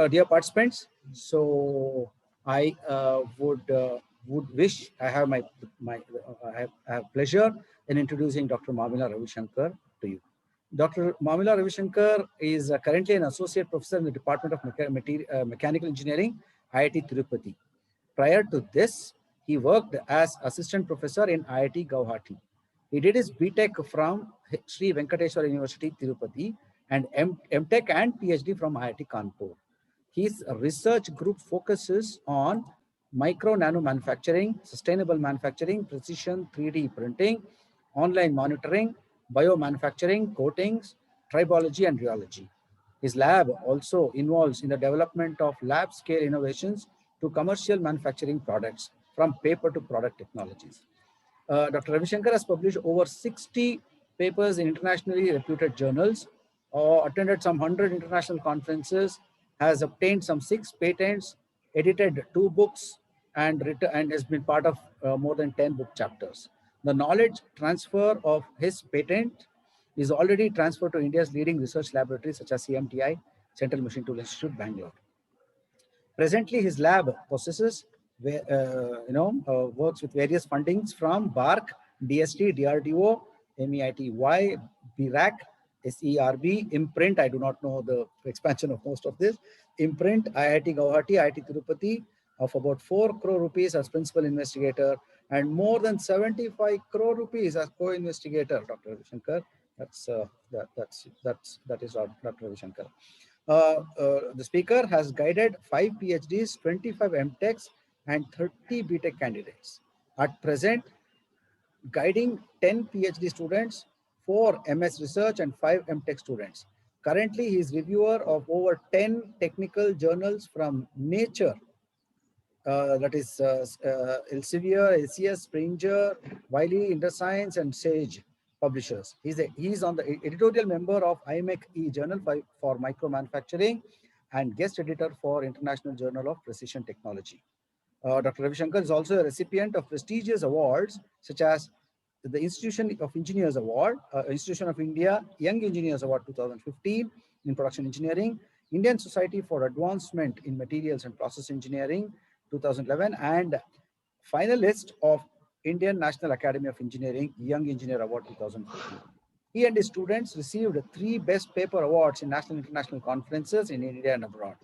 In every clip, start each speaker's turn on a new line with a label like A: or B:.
A: Dear participants, so I would wish I have I have pleasure in introducing Dr. Mamila Ravishankar to you. Dr. Mamila Ravishankar is currently an associate professor in the Department of Mechanical Engineering, IIT Tirupati. Prior to this, he worked as assistant professor in IIT Guwahati. He did his BTech from Sri Venkateswara University, Tirupati, and MTech and PhD from IIT Kanpur. His research group focuses on micro nano manufacturing, sustainable manufacturing, precision 3D printing, online monitoring, biomanufacturing, coatings, tribology, and rheology. His lab also involves in the development of lab scale innovations to commercial manufacturing products from paper to product technologies. Dr. Ravishankar has published over 60 papers in internationally reputed journals, attended some 100 international conferences, has obtained some 6 patents, edited 2 books, and has been part of more than 10 book chapters. The knowledge transfer of his patent is already transferred to India's leading research laboratories such as CMTI, Central Machine Tool Institute, Bangalore. Presently, his lab possesses, works with various fundings from BARC, DST, DRDO, MEITY, BRAC, SERB, Imprint. I do not know the expansion of most of this. Imprint, IIT Guwahati, IIT Tirupati, of about 4 crore rupees as principal investigator and more than 75 crore rupees as co-investigator. Dr. Ravishankar, that is Dr. Ravishankar. The speaker has guided 5 PhDs, 25 MTechs, and 30 BTech candidates. At present, guiding 10 PhD students, 4 MS research, and 5 MTech students. Currently, he is reviewer of over 10 technical journals from Nature, that is Elsevier, ACS, Springer, Wiley, InterScience, and Sage publishers. He's on the editorial member of IMEC Journal for Micro Manufacturing and guest editor for International Journal of Precision Technology. Dr. Ravishankar is also a recipient of prestigious awards such as the Institution of Engineers Award, Institution of India Young Engineers Award 2015 in Production Engineering, Indian Society for Advancement in Materials and Process Engineering 2011, and finalist of Indian National Academy of Engineering Young Engineer Award 2014. He and his students received 3 Best Paper Awards in national and international conferences in India and abroad.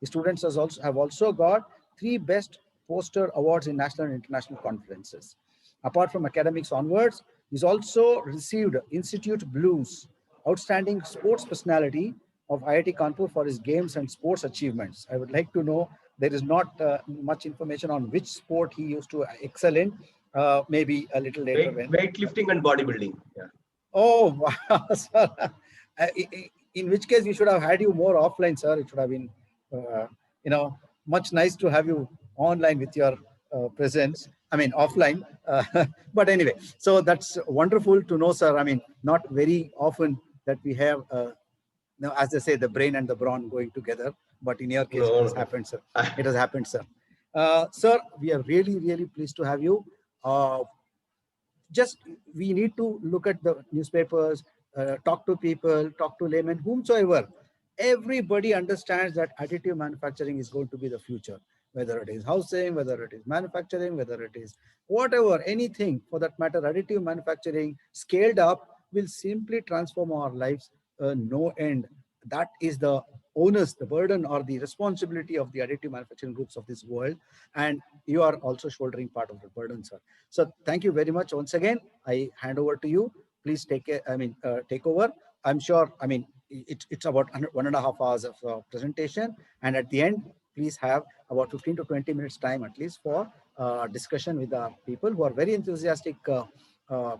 A: The students have also got 3 Best Poster Awards in national and international conferences. Apart from academics onwards, he's also received Institute Blues, Outstanding Sports Personality of IIT Kanpur for his games and sports achievements. I would like to know, there is not much information on which sport he used to excel in, maybe a little later.
B: Weightlifting and bodybuilding. Yeah.
A: Oh, wow, sir. In which case, we should have had you more offline, sir. It should have been, much nice to have you online with your presence. I mean, offline. But anyway, so that's wonderful to know, sir. I mean, not very often that we have, as they say, the brain and the brawn going together. But in your case, it has happened, sir. It has happened, sir. Sir, we are really, really pleased to have you. We need to look at the newspapers, talk to people, talk to laymen, whomsoever. Everybody understands that additive manufacturing is going to be the future, whether it is housing, whether it is manufacturing, whether it is whatever, anything for that matter. Additive manufacturing scaled up will simply transform our lives no end. That is the onus, the burden, or the responsibility of the additive manufacturing groups of this world. And you are also shouldering part of the burden, sir. So thank you very much once again. I hand over to you. Please take over. I'm sure, it's about 1.5 hours of presentation. And at the end, please have about 15 to 20 minutes time at least for discussion with the people who are very enthusiastic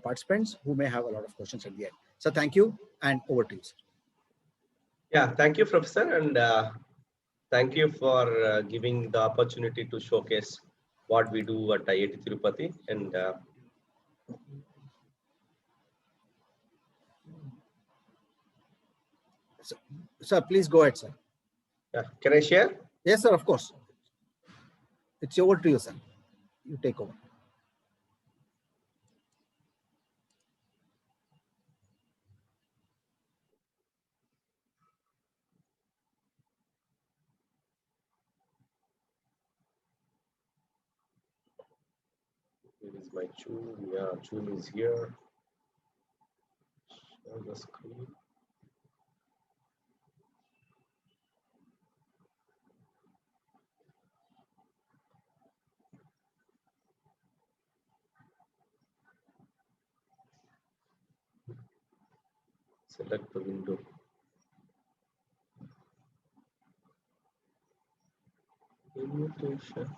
A: participants who may have a lot of questions at the end. So thank you, and over to you, sir.
B: Yeah, thank you, Professor, and thank you for giving the opportunity to showcase what we do at IIT Tirupati. And
A: sir, please go ahead, sir.
B: Yeah, can I share?
A: Yes, sir, of course. It's over to you, sir. You take over.
B: Here is my Joom. Yeah, Joom is here. Share the screen. Select the window. Invitation.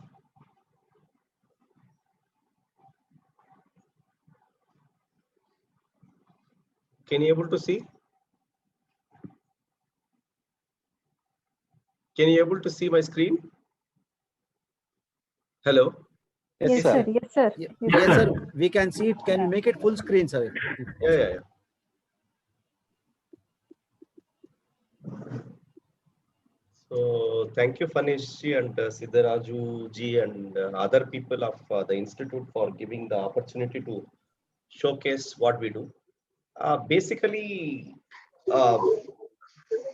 B: Can you able to see? Can you able to see my screen? Hello.
C: Yes,
A: Yes,
C: sir.
A: sir.
C: Yes, sir.
A: Yes, sir. We can see it. Can you make it full screen, sir? If
B: Yeah,
A: possible?
B: yeah. So thank you, Fanish ji and Siddharaju ji and other people of the institute for giving the opportunity to showcase what we do. Basically, uh,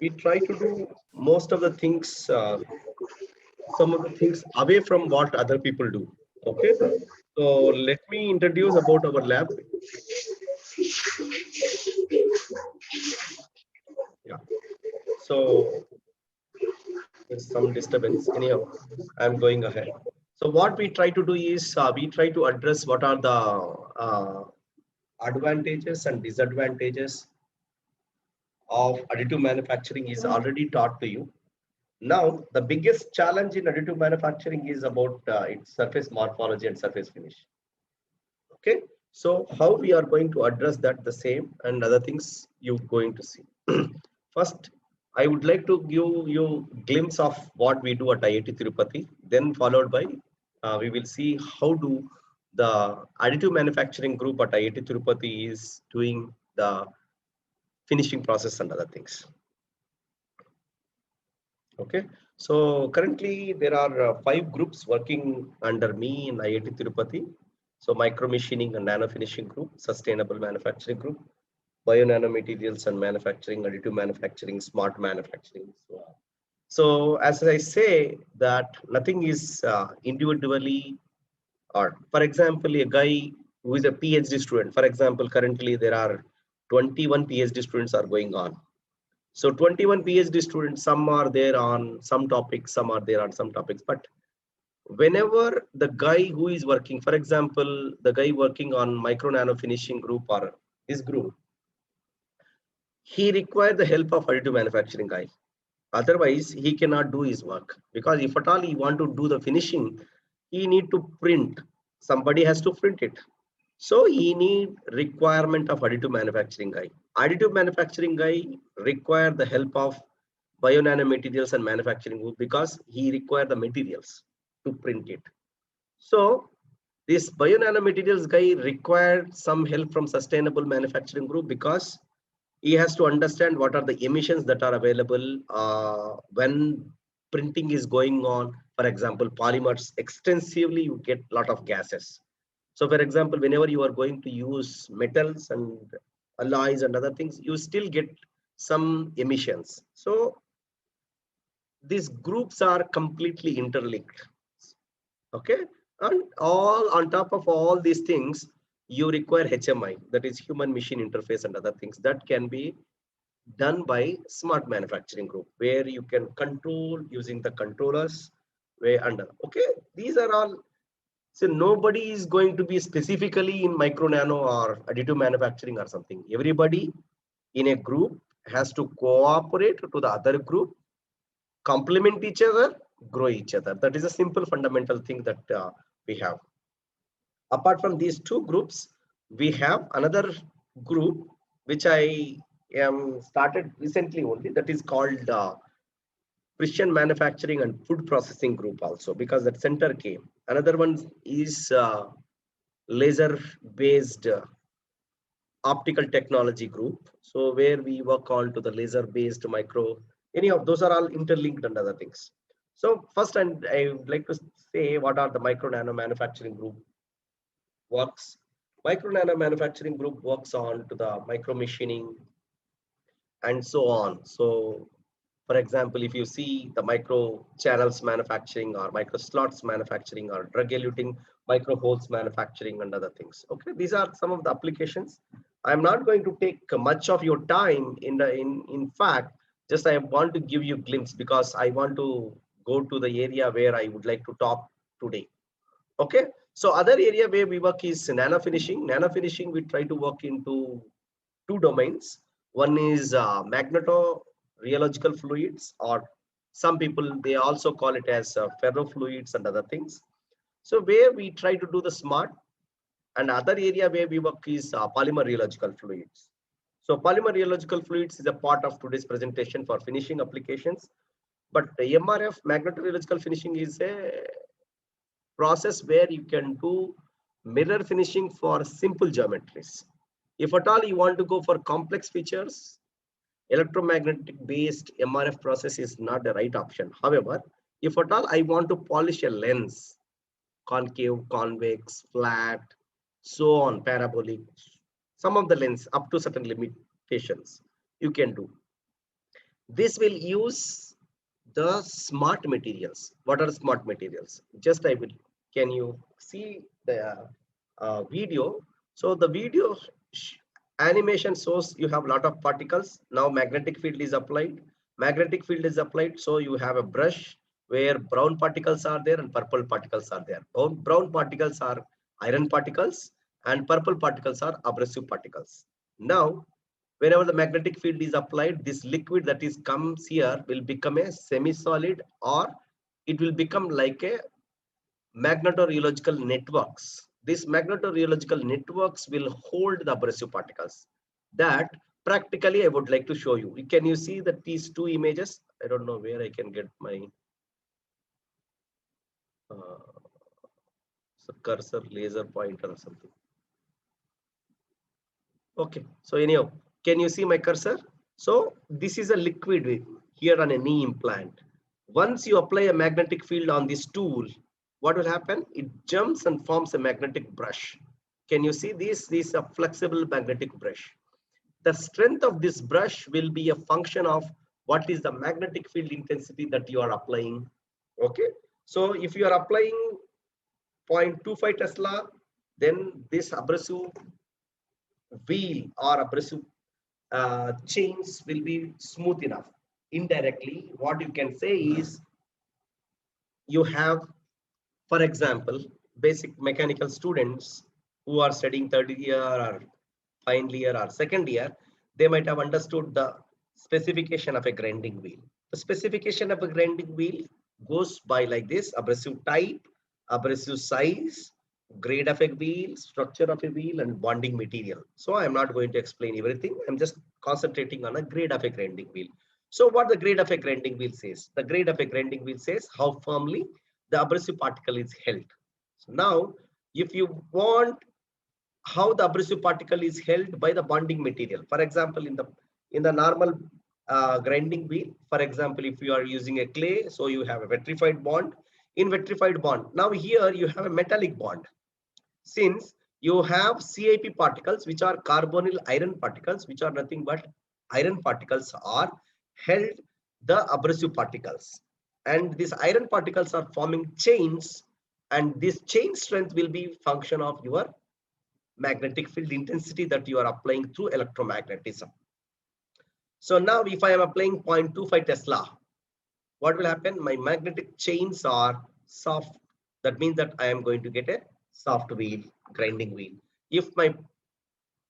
B: we try to do most of the things, some of the things away from what other people do. Okay. So let me introduce about our lab. Yeah. So there's some disturbance. Anyhow, I'm going ahead. So what we try to do is we try to address what are the advantages and disadvantages of additive manufacturing is already taught to you. Now, the biggest challenge in additive manufacturing is about its surface morphology and surface finish. Okay, so how we are going to address that the same and other things you're going to see. First, I would like to give you glimpse of what we do at IIT Tirupati. Then followed by we will see how do the additive manufacturing group at IIT Tirupati is doing the finishing process and other things. Okay, so currently there are 5 groups working under me in IIT Tirupati. So micro machining and nano finishing group, sustainable manufacturing group, bio nanomaterials and manufacturing, additive manufacturing, smart manufacturing. So as I say that nothing is individually, or for example, a guy who is a PhD student, for example, currently there are 21 PhD students are going on. So 21 PhD students, some are there on some topics, some are there on some topics. But whenever the guy who is working, for example, the guy working on micro nano finishing group or this group, he requires the help of additive manufacturing guy. Otherwise, he cannot do his work, because if at all he want to do the finishing, he need to print. Somebody has to print it. So he need requirement of additive manufacturing guy. Additive manufacturing guy require the help of bio nanomaterials and manufacturing group, because he require the materials to print it. So this bio nanomaterials guy required some help from sustainable manufacturing group, because he has to understand what are the emissions that are available when printing is going on. For example, polymers, extensively you get a lot of gases. So for example, whenever you are going to use metals and alloys and other things, you still get some emissions. So these groups are completely interlinked. Okay, and all on top of all these things, you require HMI, that is human machine interface and other things that can be done by smart manufacturing group, where you can control using the controllers way under. Okay, these are all. So nobody is going to be specifically in micro nano or additive manufacturing or something. Everybody in a group has to cooperate to the other group, complement each other, grow each other. That is a simple fundamental thing that we have. Apart from these 2 groups, we have another group which I am started recently only, that is called precision manufacturing and food processing group also, because that center came. Another one is laser based optical technology group. So where we work on to the laser based micro, any of those are all interlinked and other things. So first, and I would like to say what are the micro nano manufacturing group works. Micro nano manufacturing group works on to the micro machining and so on. So for example, if you see the micro channels manufacturing or micro slots manufacturing or drug eluting micro holes manufacturing and other things. Okay, these are some of the applications. I'm not going to take much of your time in fact, just I want to give you a glimpse because I want to go to the area where I would like to talk today. Okay, so other area where we work is nano finishing. Nano finishing, we try to work into two domains. One is magneto rheological fluids, or some people they also call it as ferrofluids and other things. So where we try to do the smart, and other area where we work is polymer rheological fluids. So polymer rheological fluids is a part of today's presentation for finishing applications. But the MRF, magneto-rheological finishing, is a process where you can do mirror finishing for simple geometries. If at all you want to go for complex features, electromagnetic based MRF process is not the right option. However, if at all I want to polish a lens, concave, convex, flat, so on, parabolic, some of the lens up to certain limitations you can do. This will use the smart materials. What are smart materials? Just I will, can you see the video? So the video animation shows you have a lot of particles. Now magnetic field is applied. Magnetic field is applied. So you have a brush where brown particles are there and purple particles are there. Brown particles are iron particles and purple particles are abrasive particles. Now, whenever the magnetic field is applied, this liquid that is comes here will become a semi-solid, or it will become like a magnetorheological networks. These magnetorheological networks will hold the abrasive particles. That practically I would like to show you. Can you see that these two images? I don't know where I can get my cursor, laser pointer or something. Okay, so anyhow, can you see my cursor? So this is a liquid here on a knee implant. Once you apply a magnetic field on this tool, what will happen? It jumps and forms a magnetic brush. Can you see this? This is a flexible magnetic brush. The strength of this brush will be a function of what is the magnetic field intensity that you are applying. Okay, so if you are applying 0.25 Tesla, then this abrasive wheel or abrasive chains will be smooth enough. Indirectly, what you can say is you have, for example, basic mechanical students who are studying third year or final year or second year, they might have understood the specification of a grinding wheel. The specification of a grinding wheel goes by like this: abrasive type, abrasive size, grade of a wheel, structure of a wheel, and bonding material. So I'm not going to explain everything. I'm just concentrating on a grade of a grinding wheel. So what the grade of a grinding wheel says? The grade of a grinding wheel says how firmly the abrasive particle is held. So now, if you want how the abrasive particle is held by the bonding material, for example, in the normal grinding wheel, for example, if you are using a clay, so you have a vitrified bond. In vitrified bond, now here you have a metallic bond. Since you have CIP particles, which are carbonyl iron particles, which are nothing but iron particles, are held the abrasive particles, and these iron particles are forming chains, and this chain strength will be function of your magnetic field intensity that you are applying through electromagnetism. So now if I am applying 0.25 Tesla, what will happen? My magnetic chains are soft. That means that I am going to get a soft wheel, grinding wheel. If my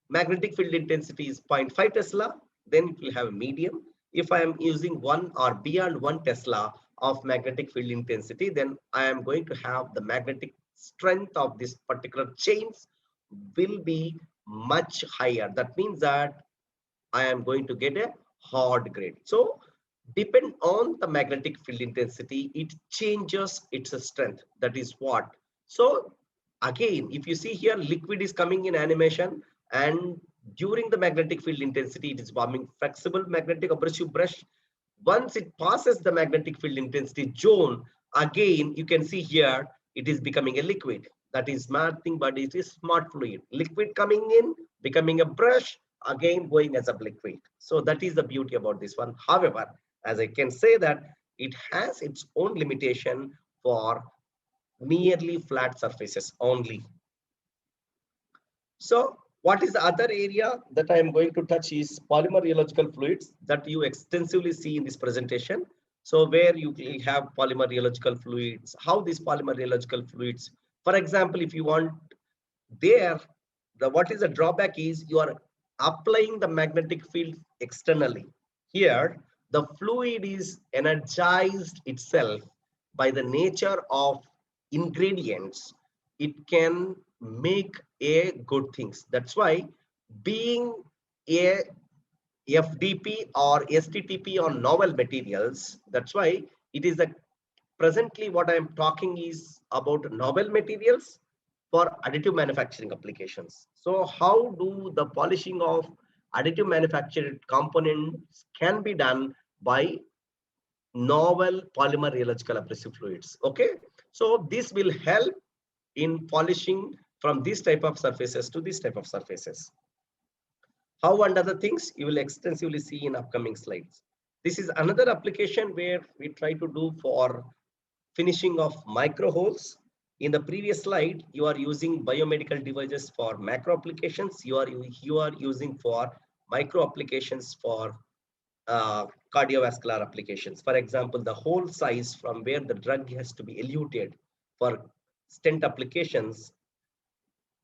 B: magnetic field intensity is 0.5 Tesla, then it will have a medium. If I am using 1 or beyond 1 Tesla of magnetic field intensity, then I am going to have the magnetic strength of this particular chains will be much higher. That means that I am going to get a hard grade. So depend on the magnetic field intensity, it changes its strength. That is what. So again, if you see here, liquid is coming in animation, and during the magnetic field intensity, it is forming flexible magnetic abrasive brush. Once it passes the magnetic field intensity zone, again, you can see here, it is becoming a liquid. That is nothing but it is smart fluid. Liquid coming in, becoming a brush, again going as a liquid. So that is the beauty about this one. However, as I can say that it has its own limitation for nearly flat surfaces only. So what is the other area that I am going to touch is polymer rheological fluids that you extensively see in this presentation. So where you have polymer rheological fluids, how these polymer rheological fluids, for example, if you want there, what is the drawback is you are applying the magnetic field externally. Here, the fluid is energized itself by the nature of ingredients. It can make a good things. That's why being a FDP or STTP on novel materials, that's why it is the presently what I am talking is about novel materials for additive manufacturing applications. So how do the polishing of additive manufactured components can be done by novel polymer rheological abrasive fluids? Okay, so this will help in polishing from this type of surfaces to this type of surfaces. How and other things you will extensively see in upcoming slides. This is another application where we try to do for finishing of micro holes. In the previous slide, you are using biomedical devices for macro applications. You are using for micro applications for cardiovascular applications. For example, the hole size from where the drug has to be eluted for stent applications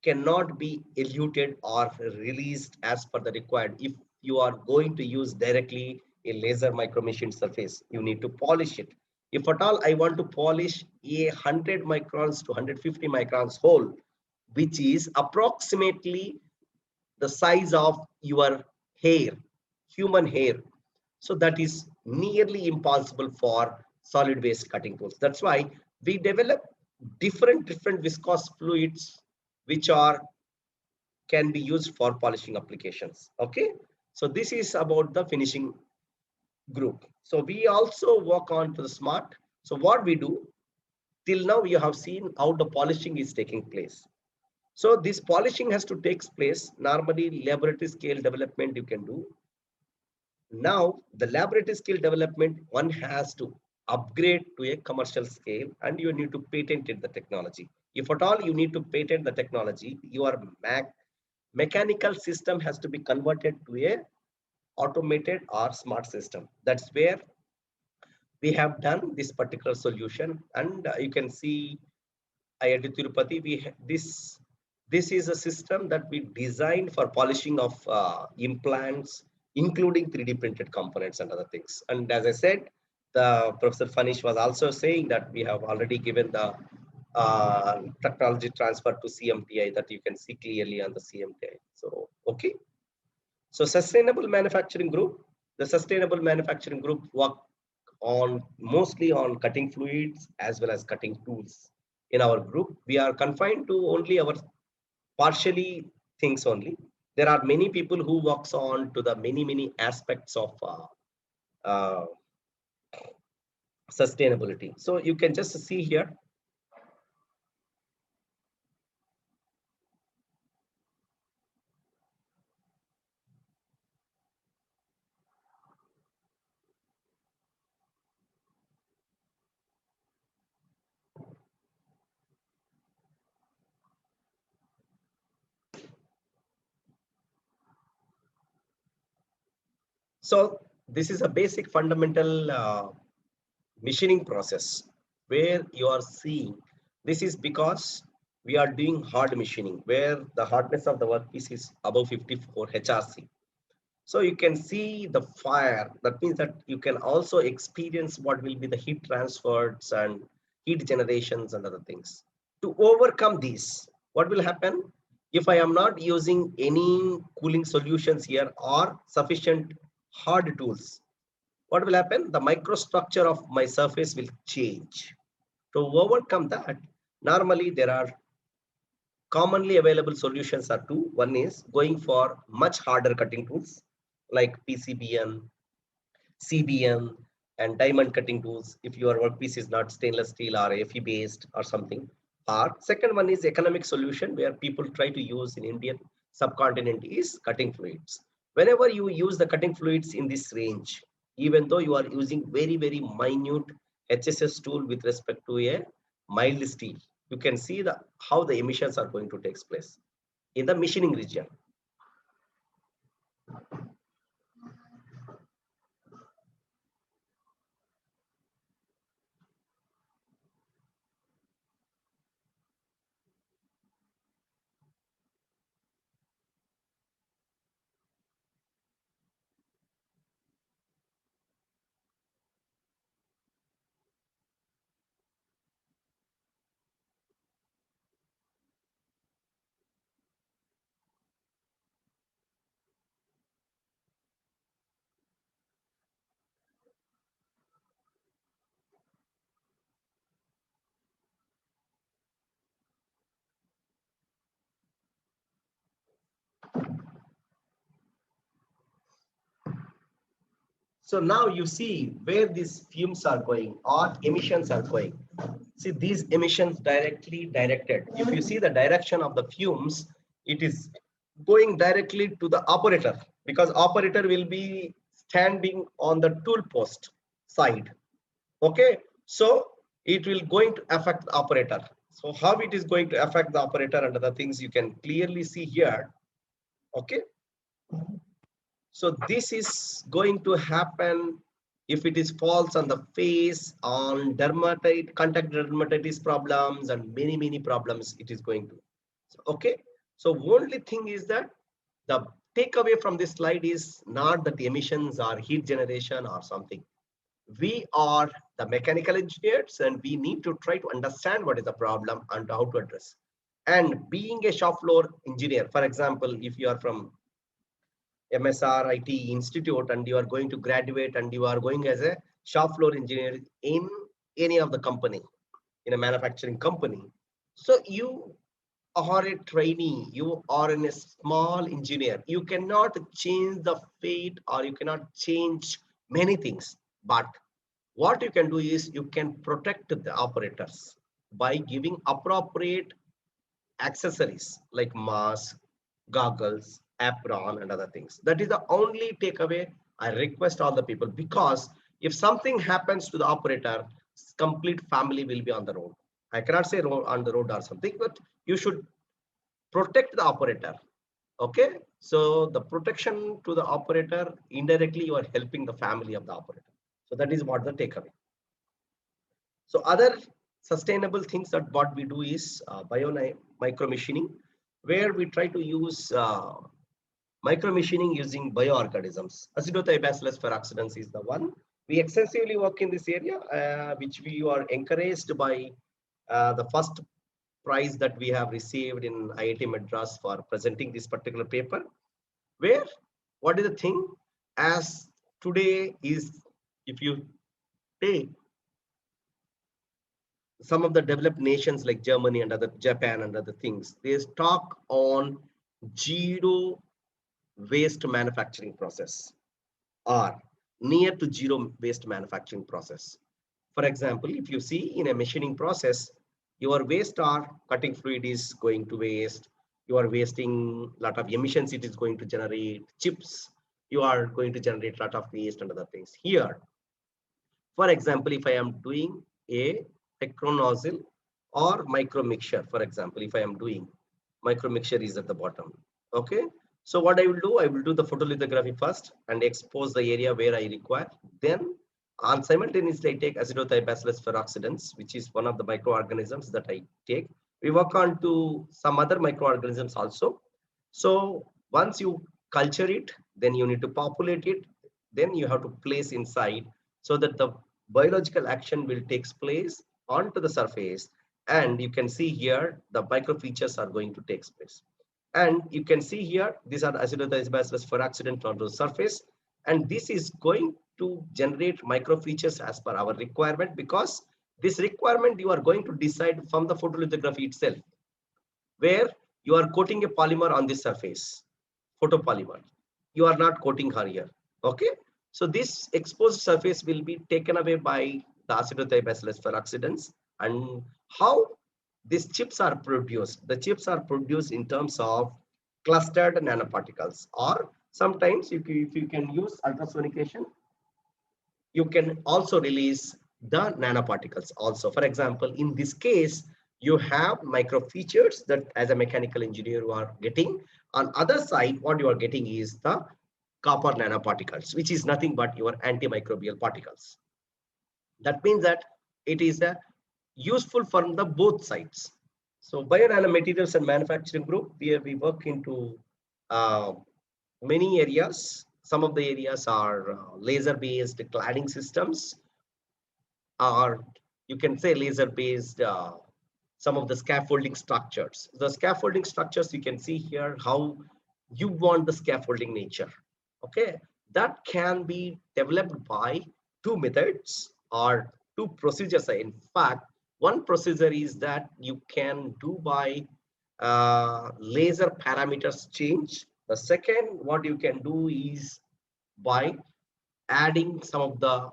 B: cannot be eluted or released as per the required. If you are going to use directly a laser micromachined surface, you need to polish it. If at all I want to polish a 100 microns to 150 microns hole, which is approximately the size of your hair, human hair. So that is nearly impossible for solid waste cutting tools. That's why we develop different viscous fluids which are can be used for polishing applications. Okay, so this is about the finishing group. So we also work on to the smart. So what we do till now, you have seen how the polishing is taking place. So this polishing has to take place. Normally laboratory scale development you can do. Now the laboratory scale development, one has to upgrade to a commercial scale and you need to patent it, the technology. If at all you need to patent the technology, your mechanical system has to be converted to a automated or smart system. That's where we have done this particular solution. And you can see IIT Tirupati, this is a system that we designed for polishing of implants, including 3D printed components and other things. And as I said, the Professor Fanish was also saying that we have already given the technology transfer to CMTI that you can see clearly on the CMTI. So, okay. So sustainable manufacturing group, the sustainable manufacturing group work on mostly on cutting fluids as well as cutting tools. In our group, we are confined to only our partially things only. There are many people who works on to the many aspects of uh, sustainability. So you can just see here. So this is a basic fundamental machining process where you are seeing this is because we are doing hard machining where the hardness of the workpiece is above 54 HRC. So you can see the fire. That means that you can also experience what will be the heat transfers and heat generations and other things. To overcome these, what will happen? If I am not using any cooling solutions here or sufficient hard tools, what will happen? The microstructure of my surface will change. To overcome that, normally there are commonly available solutions are two. One is going for much harder cutting tools like PCBN, CBN, and diamond cutting tools if your workpiece is not stainless steel or Fe based or something. Or second one is economic solution where people try to use in Indian subcontinent is cutting fluids. Whenever you use the cutting fluids in this range, even though you are using very minute HSS tool with respect to a mild steel, you can see how the emissions are going to take place in the machining region. So now you see where these fumes are going or emissions are going. See these emissions directly directed. If you see the direction of the fumes, it is going directly to the operator, because operator will be standing on the tool post side. Okay, so it will going to affect the operator. So how it is going to affect the operator and other things you can clearly see here. Okay, so this is going to happen if it is falls on the face, on dermatitis, contact dermatitis problems, and many problems it is going to. Okay, so only thing is that the takeaway from this slide is not that the emissions are heat generation or something. We are the mechanical engineers and we need to try to understand what is the problem and how to address. And being a shop floor engineer, for example, if you are from MSR IT Institute and you are going to graduate and you are going as a shop floor engineer in any of the company, in a manufacturing company. So you are a trainee, you are a small engineer. You cannot change the fate or you cannot change many things. But what you can do is you can protect the operators by giving appropriate accessories like mask, goggles, apron, and other things. That is the only takeaway I request all the people, because if something happens to the operator, complete family will be on the road. I cannot say on the road or something, but you should protect the operator. Okay, so the protection to the operator, indirectly you are helping the family of the operator. So that is what the takeaway. So other sustainable things that what we do is micro machining, where we try to use micro machining using bioorganisms. Acidothiobacillus peroxidans is the one. We extensively work in this area, which we are encouraged by the first prize that we have received in IIT Madras for presenting this particular paper, where what is the thing as today is, if you take some of the developed nations like Germany and other Japan and other things, they talk on zero waste manufacturing process or near to zero waste manufacturing process. For example, if you see in a machining process, your waste or cutting fluid is going to waste, you are wasting a lot of emissions, it is going to generate chips, you are going to generate a lot of waste and other things. Here, for example, if I am doing a nozzle or micro mixture, for example, if I am doing micro mixture is at the bottom. Okay, so what I will do the photolithography first and expose the area where I require. Then on simultaneously I take Acidothiobacillus peroxidans, which is one of the microorganisms that I take. We work on to some other microorganisms also. So once you culture it, then you need to populate it, then you have to place inside so that the biological action will take place onto the surface. And you can see here the micro features are going to take place. And you can see here, these are Acidothiobacillus peroxidans onto the surface. And this is going to generate micro features as per our requirement, because this requirement you are going to decide from the photolithography itself, where you are coating a polymer on this surface, photopolymer. You are not coating her here. Okay. So this exposed surface will be taken away by the Acidothiobacillus peroxidans. And how these chips are produced? The chips are produced in terms of clustered nanoparticles, or sometimes if you can use ultrasonication, you can also release the nanoparticles also. For example, in this case, you have micro features that as a mechanical engineer you are getting. On other side, what you are getting is the copper nanoparticles, which is nothing but your antimicrobial particles. That means that it is a useful from the both sides. So Bio-Nanomaterials and Manufacturing Group, we work into many areas. Some of the areas are laser-based cladding systems, or you can say laser-based some of the scaffolding structures. The scaffolding structures, you can see here how you want the scaffolding nature. Okay, that can be developed by two methods or two procedures. In fact, one procedure is that you can do by laser parameters change. The second, what you can do is by adding some of the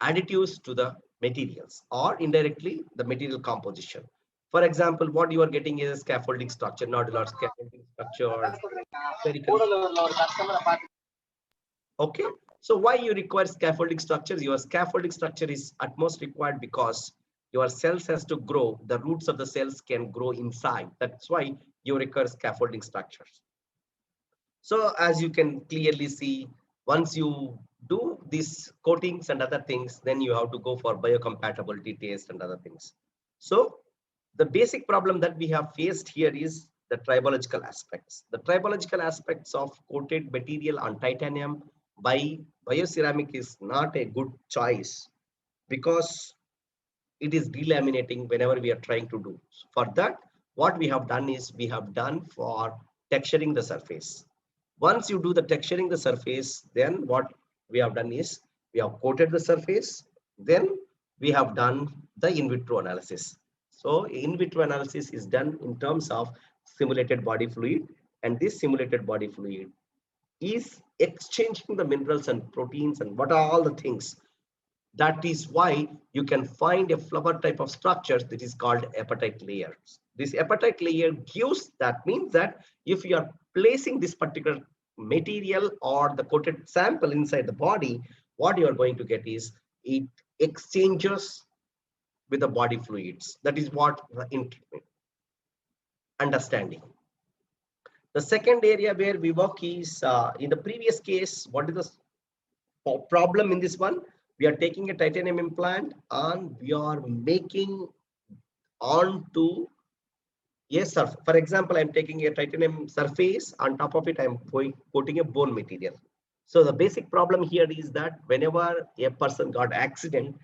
B: additives to the materials or indirectly the material composition. For example, what you are getting is a scaffolding structure, nodular scaffolding structure, spherical. Okay, so why you require scaffolding structures? Your scaffolding structure is at most required because your cells has to grow. The roots of the cells can grow inside. That's why you require scaffolding structures. So as you can clearly see, once you do these coatings and other things, then you have to go for biocompatibility test and other things. So the basic problem that we have faced here is the tribological aspects. The tribological aspects of coated material on titanium by bioceramic is not a good choice because it is delaminating whenever we are trying to do. So for that, what we have done is we have done for texturing the surface. Once you do the texturing the surface, then what we have done is we have coated the surface, then we have done the in vitro analysis. So in vitro analysis is done in terms of simulated body fluid, and this simulated body fluid is exchanging the minerals and proteins and what are all the things. That is why you can find a flower type of structure that is called apatite layers. This apatite layer gives, that means that if you are placing this particular material or the coated sample inside the body, what you are going to get is it exchanges with the body fluids. That is what the understanding. The second area where we work is in the previous case, what is the problem in this one? We are taking a titanium implant and we are making onto a surface. For example, I'm taking a titanium surface, on top of it I'm putting a bone material. So the basic problem here is that whenever a person got accident,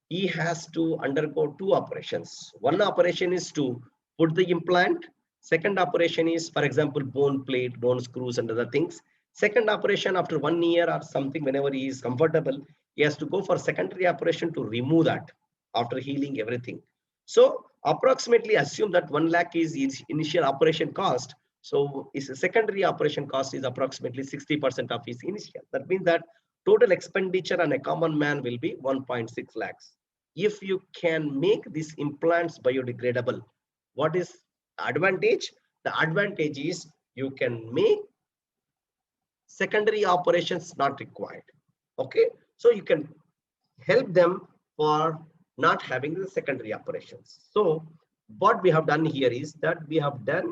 B: he has to undergo two operations. One operation is to put the implant. Second operation is, for example, bone plate, bone screws and other things. Second operation after 1 year or something, whenever he is comfortable, he has to go for secondary operation to remove that after healing everything. So approximately assume that 1 lakh is initial operation cost. So his secondary operation cost is approximately 60% of his initial. That means that total expenditure on a common man will be 1.6 lakhs. If you can make these implants biodegradable, what is the advantage? The advantage is you can make secondary operations not required. Okay, so you can help them for not having the secondary operations. So what we have done here is that we have done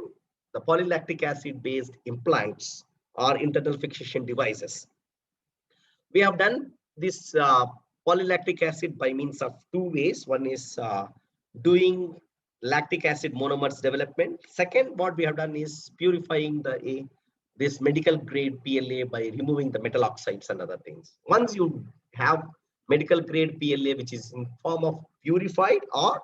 B: the polylactic acid based implants or internal fixation devices. We have done this polylactic acid by means of two ways. One is doing lactic acid monomers development. Second, what we have done is purifying this medical grade PLA by removing the metal oxides and other things. Once you have medical grade PLA, which is in form of purified or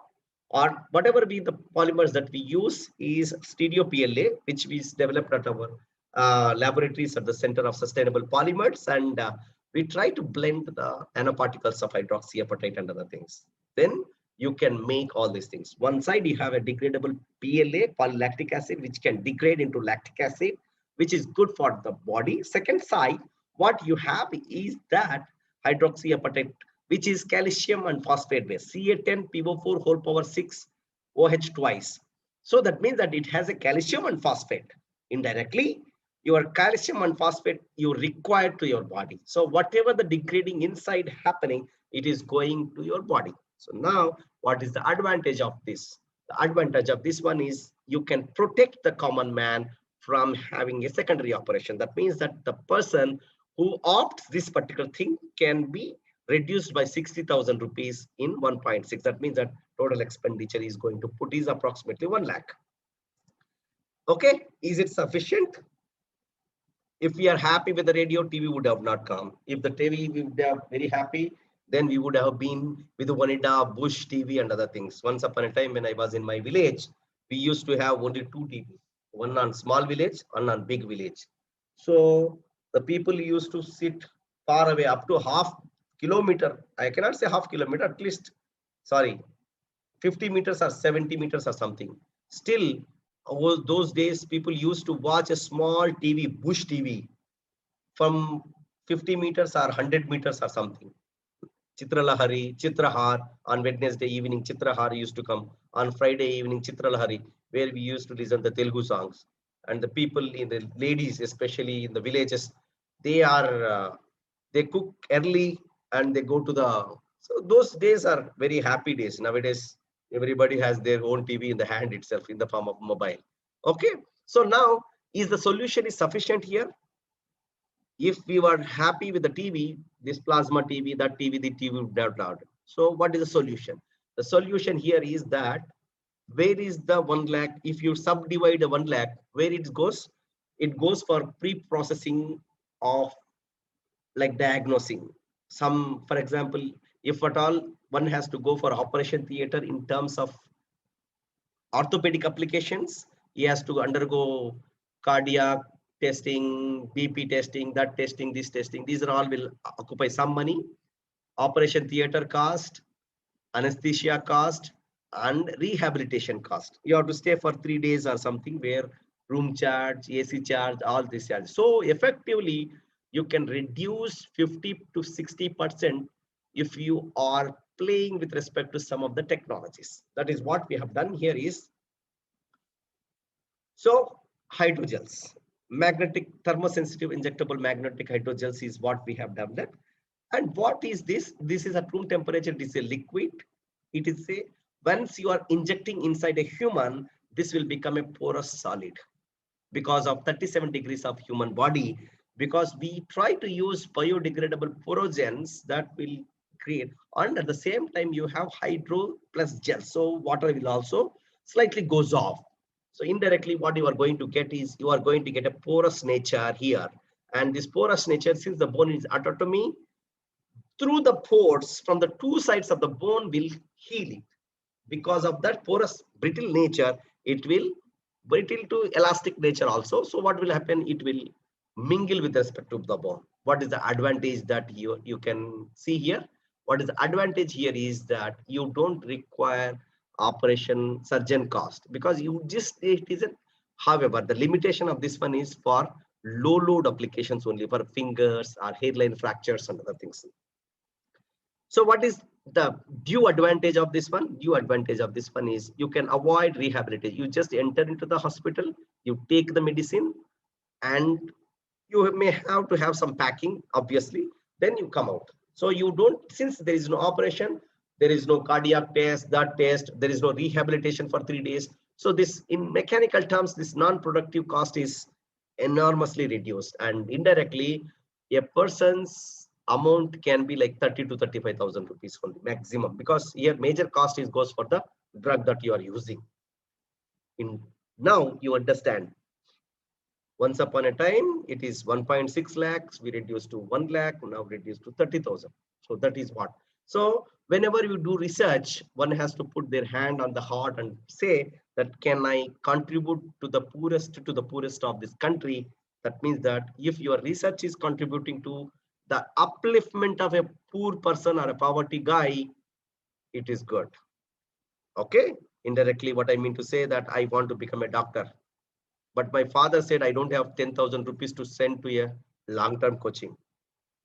B: whatever be the polymers that we use is stereo PLA, which we developed at our laboratories at the Center of Sustainable Polymers, and we try to blend the nanoparticles of hydroxyapatite and other things. Then you can make all these things. One side you have a degradable PLA, polylactic acid, which can degrade into lactic acid, which is good for the body. Second side, what you have is that hydroxyapatite, which is calcium and phosphate base, Ca10PO4 whole power 6 OH twice. So that means that it has a calcium and phosphate. Indirectly, your calcium and phosphate you require to your body. So whatever the degrading inside happening, it is going to your body. So now what is the advantage of this? The advantage of this one is you can protect the common man from having a secondary operation. That means that the person who opts this particular thing can be reduced by 60,000 rupees in 1.6. That means that total expenditure is going to put is approximately 1 lakh. Okay, is it sufficient? If we are happy with the radio, TV would have not come. If the TV we would have very happy, then we would have been with the Oneida, Bush TV and other things. Once upon a time when I was in my village, we used to have only 2 TVs, one on small village, one on big village. So the people used to sit far away up to half kilometer. I cannot say half kilometer, at least, sorry, 50 meters or 70 meters or something. Still, those days people used to watch a small TV, Bush TV, from 50 meters or 100 meters or something. Chitralahari, Chitrahar, on Wednesday evening, Chitrahar used to come. On Friday evening, Chitralahari, where we used to listen to Telugu songs. And the people, in the ladies, especially in the villages, they are, they cook early and they go to the, so those days are very happy days. Nowadays, everybody has their own TV in the hand itself in the form of mobile. Okay. So now, is the solution is sufficient here? If we were happy with the TV, this plasma TV, that TV, the TV would have done. So what is the solution? The solution here is that where is the 1 lakh? If you subdivide the 1 lakh, where it goes? It goes for pre-processing of like diagnosing. Some, for example, if at all one has to go for operation theater in terms of orthopedic applications, he has to undergo cardiac testing, BP testing, that testing, this testing. These are all will occupy some money. Operation theater cost, anesthesia cost, and rehabilitation cost. You have to stay for 3 days or something where room charge, AC charge, all this charge. So effectively, you can reduce 50 to 60% if you are playing with respect to some of the technologies. That is what we have done here is, so hydrogels, magnetic thermosensitive injectable magnetic hydrogels is what we have developed. And what is this? This is at room temperature, it is a liquid. It is a, once you are injecting inside a human, this will become a porous solid because of 37 degrees of human body, because we try to use biodegradable porogens that will create, and at the same time you have hydro plus gel. So water will also slightly goes off. So indirectly what you are going to get is you are going to get a porous nature here. And this porous nature, since the bone is autotomy, through the pores from the two sides of the bone will heal it. Because of that porous brittle nature, it will brittle to elastic nature also. So what will happen? It will mingle with respect to the bone. What is the advantage that you can see here? What is the advantage here is that you don't require operation surgeon cost, because you just, it isn't. However, the limitation of this one is for low load applications only, for fingers or hairline fractures and other things. So what is the due advantage of this one? Due advantage of this one is you can avoid rehabilitation. You just enter into the hospital, you take the medicine, and you may have to have some packing, obviously, then you come out. So you don't, since there is no operation, there is no cardiac test, that test, there is no rehabilitation for 3 days. So this, in mechanical terms, this non-productive cost is enormously reduced, and indirectly a person's amount can be like 30 to 35,000 rupees only maximum, because here major cost is goes for the drug that you are using. In now you understand. Once upon a time, it is 1.6 lakhs. We reduced to 1 lakh, now reduced to 30,000. So that is what. So whenever you do research, one has to put their hand on the heart and say that, can I contribute to the poorest of this country? That means that if your research is contributing to the upliftment of a poor person or a poverty guy, it is good. Okay. Indirectly, what I mean to say that I want to become a doctor, but my father said I don't have 10,000 rupees to send to a long-term coaching.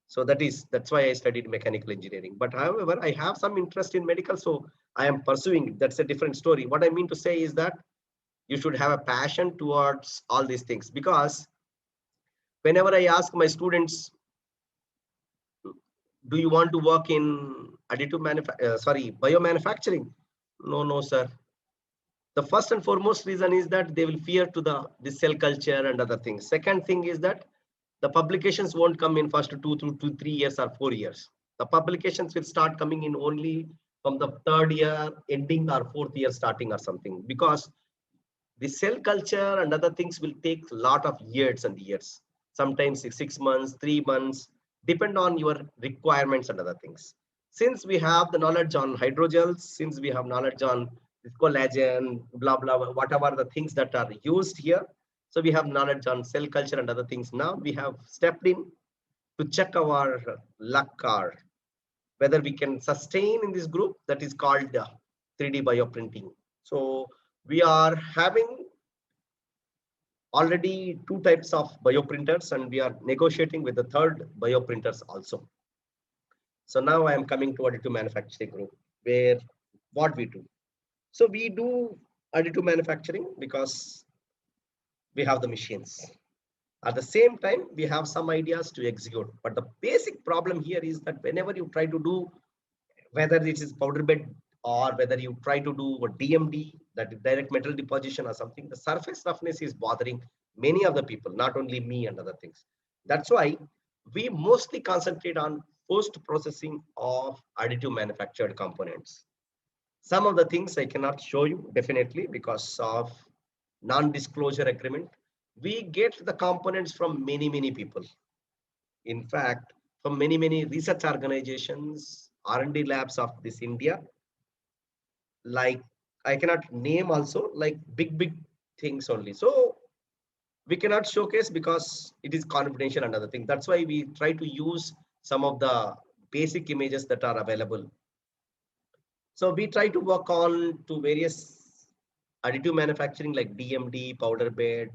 B: So that's why I studied mechanical engineering. But however, I have some interest in medical, so I am pursuing it. That's a different story. What I mean to say is that you should have a passion towards all these things, because Whenever I ask my students, do you want to work in biomanufacturing? No, sir. The first and foremost reason is that they will fear to the cell culture and other things. Second thing is that the publications won't come in first 2 to 3 years or 4 years. The publications will start coming in only from the third year ending or fourth year starting or something, because the cell culture and other things will take a lot of years and years, sometimes 6 months, 3 months, depend on your requirements and other things. Since we have the knowledge on hydrogels, since we have knowledge on collagen, blah blah, whatever the things that are used here, so we have knowledge on cell culture and other things. Now we have stepped in to check our luck, or whether we can sustain in this group that is called 3D bioprinting. So we are having already 2 types of bioprinters, and we are negotiating with the third bioprinters also. So now I am coming to additive manufacturing group, where what we do. So we do additive manufacturing because we have the machines. At the same time, we have some ideas to execute. But the basic problem here is that whenever you try to do, whether it is powder bed or whether you try to do a DMD, that is direct metal deposition or something, the surface roughness is bothering many of the people, not only me and other things. That's why we mostly concentrate on post processing of additive manufactured components. Some of the things I cannot show you definitely because of non-disclosure agreement. We get the components from many people. In fact, from many research organizations, R&D labs of this India, like I cannot name also, like big things only. So we cannot showcase because it is confidential and other thing. That's why we try to use some of the basic images that are available. So we try to work on to various additive manufacturing like DMD, powder bed,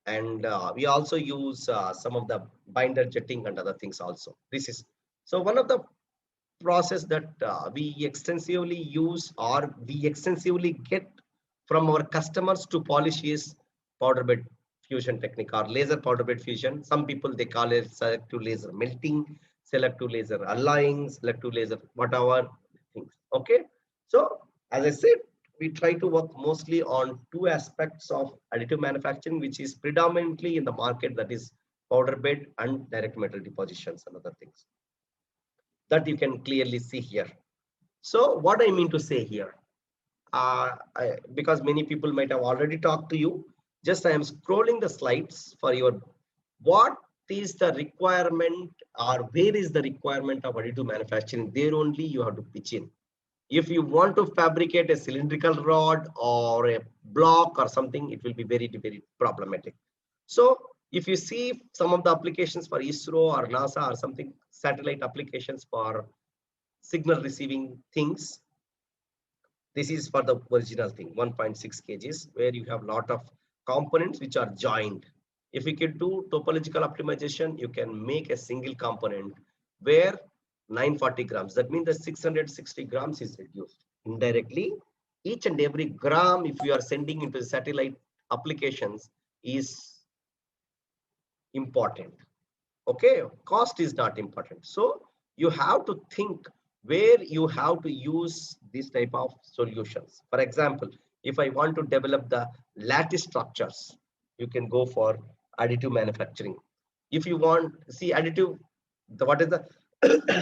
B: and we also use some of the binder jetting and other things also. This is so one of the process that we extensively use or we extensively get from our customers to polish is powder bed fusion technique or laser powder bed fusion. Some people they call it selective laser melting, selective laser alloying, selective laser whatever things. Okay, so as I said, we try to work mostly on 2 aspects of additive manufacturing, which is predominantly in the market, that is powder bed and direct metal depositions and other things that you can clearly see here. So what I mean to say here, because many people might have already talked to you, just I am scrolling the slides for your, what is the requirement or where is the requirement of additive manufacturing, there only you have to pitch in. If you want to fabricate a cylindrical rod or a block or something, it will be very problematic. So if you see some of the applications for ISRO or NASA or something, satellite applications for signal receiving things, this is for the original thing, 1.6 kgs, where you have a lot of components which are joined. If you can do topological optimization, you can make a single component where 940 grams, that means the 660 grams is reduced. Indirectly, each and every gram, if you are sending into the satellite applications, is important. Okay, cost is not important. So you have to think where you have to use this type of solutions. For example, if I want to develop the lattice structures, you can go for additive manufacturing. If you want, see additive, what is the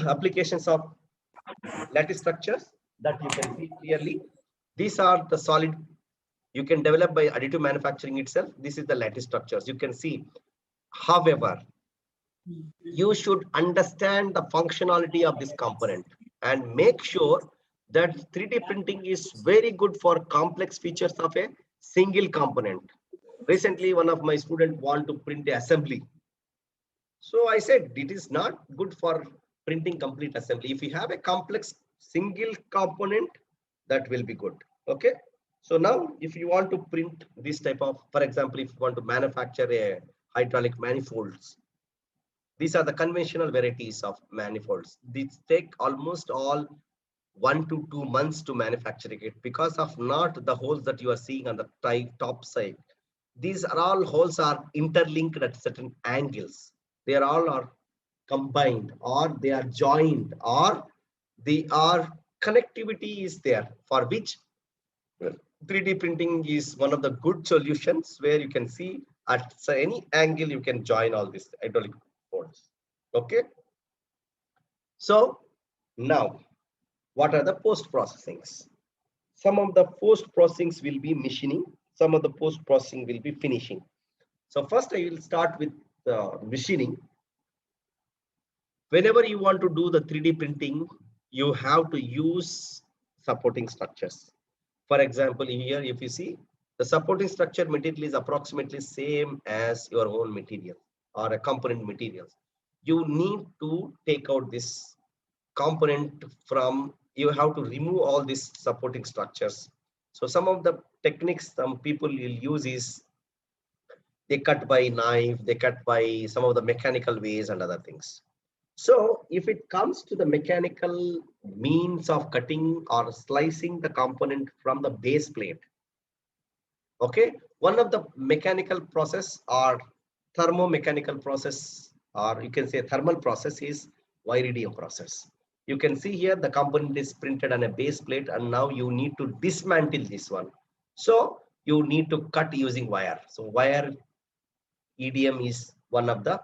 B: applications of lattice structures that you can see clearly. These are the solid you can develop by additive manufacturing itself. This is the lattice structures you can see. However, you should understand the functionality of this component and make sure that 3D printing is very good for complex features of a single component. Recently, one of my students want to print the assembly. So I said, it is not good for printing complete assembly. If you have a complex single component, that will be good. Okay. So now if you want to print this type of, for example, if you want to manufacture a hydraulic manifolds, these are the conventional varieties of manifolds. These take almost all 1 to 2 months to manufacture it because of not the holes that you are seeing on the top side. These are all holes are interlinked at certain angles. They are all are combined, or they are joined, or they are connectivity is there, for which 3D printing is one of the good solutions, where you can see at any angle you can join all these hydraulic boards. Okay. So now, what are the post processings? Some of the post processings will be machining. Some of the post processing will be finishing. So first I will start with machining. Whenever you want to do the 3D printing, you have to use supporting structures. For example, here, if you see, the supporting structure material is approximately same as your own material or a component materials. You need to take out this component from, you have to remove all these supporting structures. So some of the techniques some people will use is they cut by knife, they cut by some of the mechanical ways and other things. So if it comes to the mechanical means of cutting or slicing the component from the base plate, okay, one of the mechanical process or thermomechanical process, or you can say thermal process, is viridium process. You can see here the component is printed on a base plate, and now you need to dismantle this one. So you need to cut using wire. So wire EDM is one of the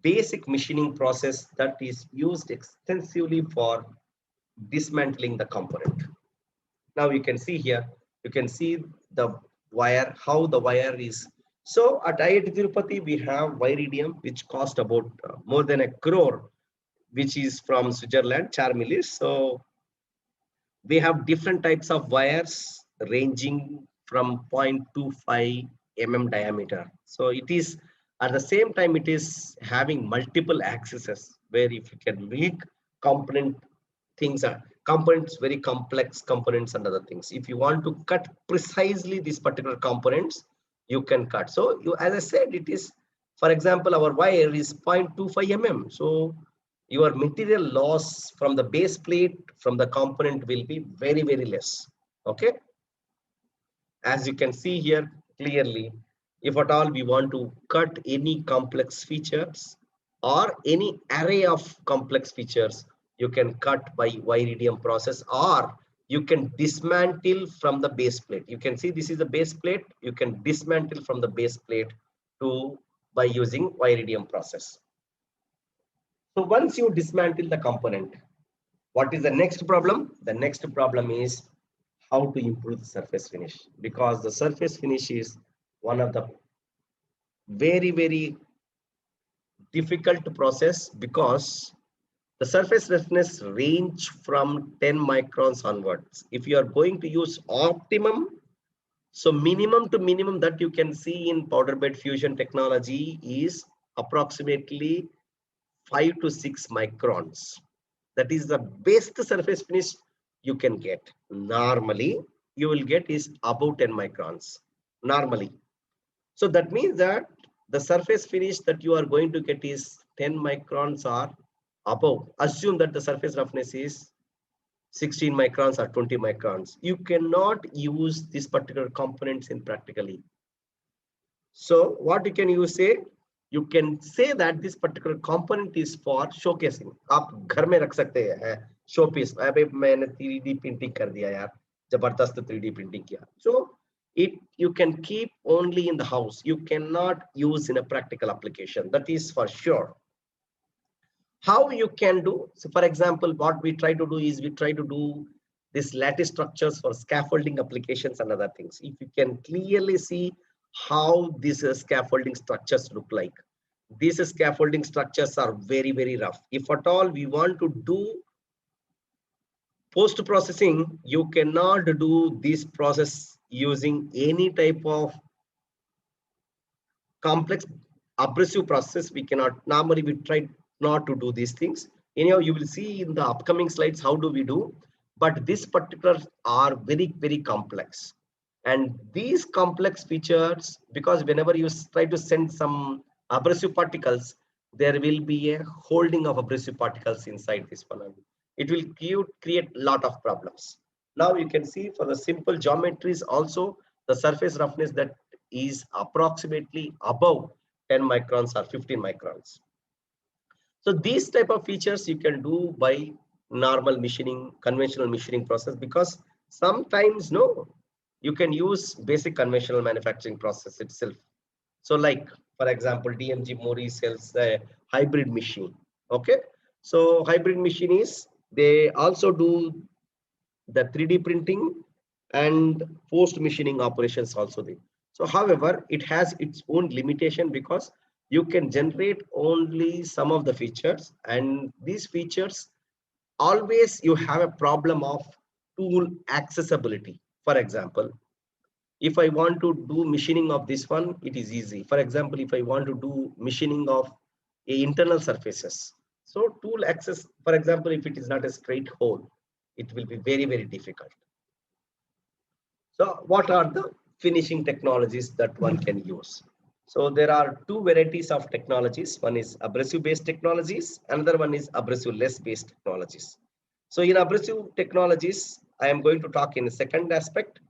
B: basic machining process that is used extensively for dismantling the component. Now you can see here, you can see the wire, how the wire is. So at IIT Tirupati, we have Viridium, which cost about more than 1 crore, which is from Switzerland, Charmilis. So we have different types of wires ranging from 0.25 diameter. So it is, at the same time, it is having multiple axes, where if you can make component things are components, very complex components and other things. If you want to cut precisely these particular components, you can cut. So you, as I said, it is, for example, our wire is 0.25 So your material loss from the base plate, from the component, will be very, very less. Okay. As you can see here clearly, if at all we want to cut any complex features or any array of complex features, you can cut by Viridium process, or you can dismantle from the base plate. You can see this is the base plate. You can dismantle from the base plate to by using Viridium process. So once you dismantle the component, what is the next problem? The next problem is how to improve the surface finish, because the surface finish is one of the very, very difficult process, because the surface roughness range from 10 microns onwards. If you are going to use optimum, so minimum to minimum that you can see in powder bed fusion technology is approximately 5 to 6 microns. That is the best surface finish you can get. Normally, you will get is above 10 microns, normally. So that means that the surface finish that you are going to get is 10 microns or above. Assume that the surface roughness is 16 microns or 20 microns. You cannot use these particular components in practically. So what you can use, say, you can say that this particular component is for showcasing. आप घर में रख सकते हैं showpiece. अबे मैंने 3D printing कर दिया यार, जबरदस्त 3D printing किया. So it you can keep only in the house. You cannot use in a practical application. That is for sure. How you can do? So for example, what we try to do is we try to do this lattice structures for scaffolding applications and other things. If you can clearly see how these scaffolding structures look like. These scaffolding structures are very, very rough. If at all we want to do post-processing, you cannot do this process using any type of complex abrasive process. We cannot, normally we try not to do these things. Anyhow, you will see in the upcoming slides how do we do, but these particulars are very, very complex. And these complex features, because whenever you try to send some abrasive particles, there will be a holding of abrasive particles inside this one. It will create a lot of problems. Now you can see for the simple geometries also, the surface roughness that is approximately above 10 microns or 15 microns. So these type of features you can do by normal machining, conventional machining process, because sometimes no, you can use basic conventional manufacturing process itself. So like, for example, DMG Mori sells a hybrid machine. Okay. So hybrid machine is, they also do the 3D printing and post machining operations also there. So however, it has its own limitation because you can generate only some of the features, and these features always you have a problem of tool accessibility. For example, if I want to do machining of this one, it is easy. For example, if I want to do machining of a internal surfaces, so tool access, for example, if it is not a straight hole, it will be very, very difficult. So what are the finishing technologies that one can use? So there are two varieties of technologies. One is abrasive based technologies. Another one is abrasive less based technologies. So in abrasive technologies, I am going to talk in a second aspect.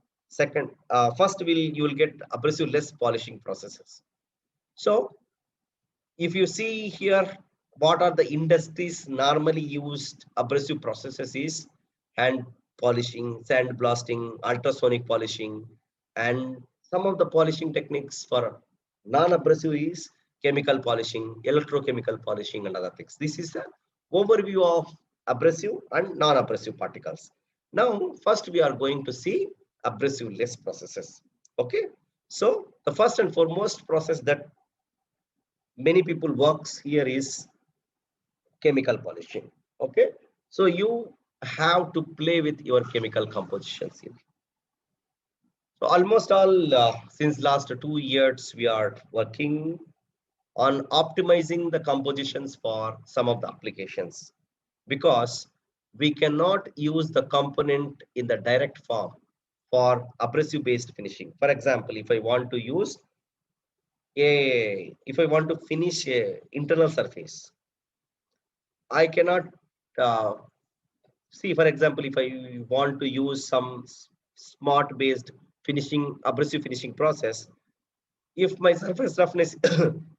B: First you will get abrasive less polishing processes. So if you see here, what are the industries normally used abrasive processes is hand polishing, sand blasting, ultrasonic polishing, and some of the polishing techniques for non-abrasive is chemical polishing, electrochemical polishing, and other things. This is the overview of abrasive and non-abrasive particles. Now, first we are going to see abrasive less processes. Okay. So the first and foremost process that many people works here is chemical polishing. Okay. So you have to play with your chemical compositions here. So almost all since last 2 years, we are working on optimizing the compositions for some of the applications, because we cannot use the component in the direct form for abrasive based finishing. For example, if I want to use if I want to finish a internal surface, I cannot uh, see, for example, if I want to use some smart based finishing, abrasive finishing process, if my surface roughness,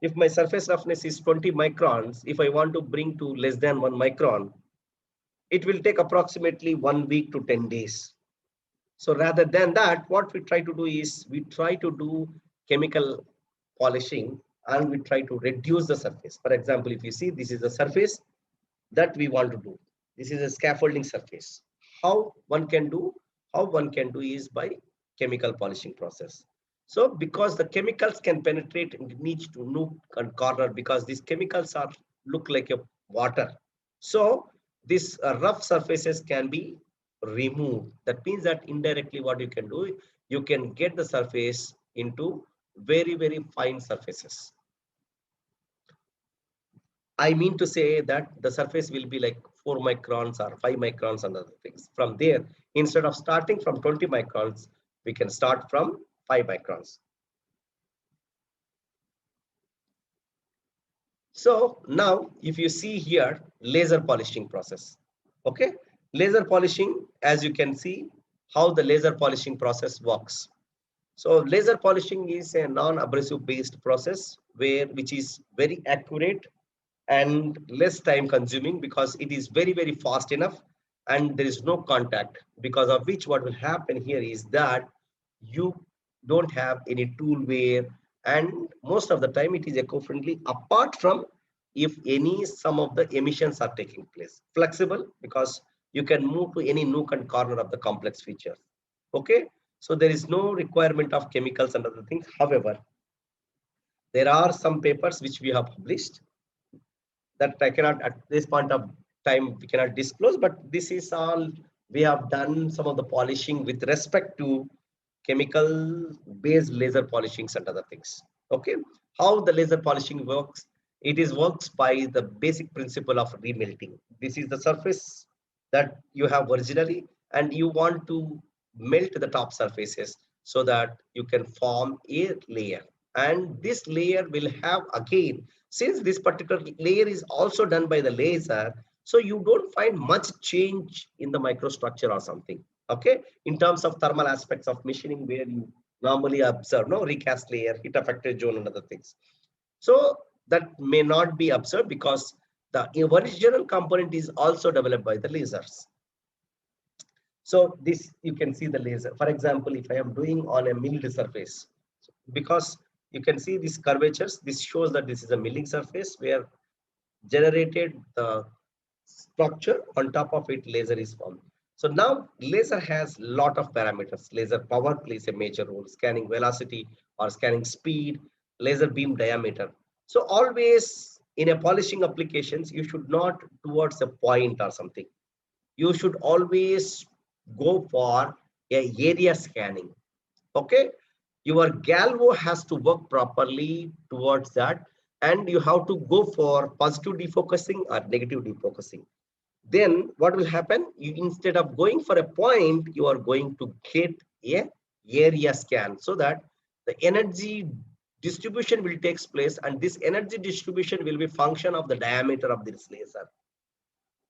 B: if my surface roughness is 20 microns, if I want to bring to less than 1 micron, it will take approximately 1 week to 10 days. So rather than that, what we try to do is we try to do chemical polishing and we try to reduce the surface. For example, if you see, this is the surface that we want to do. This is a scaffolding surface. How one can do? How one can do is by chemical polishing process. So because the chemicals can penetrate in niche to nook and corner, because these chemicals are look like a water. So these rough surfaces can be removed. That means that indirectly what you can do, you can get the surface into very, very fine surfaces. I mean to say that the surface will be like 4 microns or 5 microns and other things. From there, instead of starting from 20 microns, we can start from 5 microns. So now if you see here, laser polishing process. Okay, laser polishing, as you can see how the laser polishing process works. So laser polishing is a non-abrasive based process which is very accurate and less time consuming, because it is very, very fast enough and there is no contact, because of which what will happen here is that you don't have any tool wear, and most of the time it is eco-friendly, apart from if any some of the emissions are taking place. Flexible, because you can move to any nook and corner of the complex features. Okay, so there is no requirement of chemicals and other things. However, there are some papers which we have published that I cannot at this point of time we cannot disclose, but this is all we have done some of the polishing with respect to chemical based laser polishings and other things. Okay, how the laser polishing works? It is works by the basic principle of remelting. This is the surface that you have originally, and you want to melt the top surfaces so that you can form a layer. And this layer will have, again, since this particular layer is also done by the laser, so you don't find much change in the microstructure or something. Okay, in terms of thermal aspects of machining, where you normally observe no recast layer, heat affected zone, and other things. So that may not be observed because The original component is also developed by the lasers. So this, you can see the laser. For example, if I am doing on a milled surface, because you can see these curvatures, this shows that this is a milling surface where generated the structure, on top of it laser is formed. So now laser has lot of parameters. Laser power plays a major role, scanning velocity or scanning speed, laser beam diameter. So always in a polishing applications, you should not towards a point or something. You should always go for a area scanning. Okay, your galvo has to work properly towards that, and you have to go for positive defocusing or negative defocusing. Then what will happen, you instead of going for a point, you are going to get a area scan, so that the energy distribution will takes place, and this energy distribution will be function of the diameter of this laser.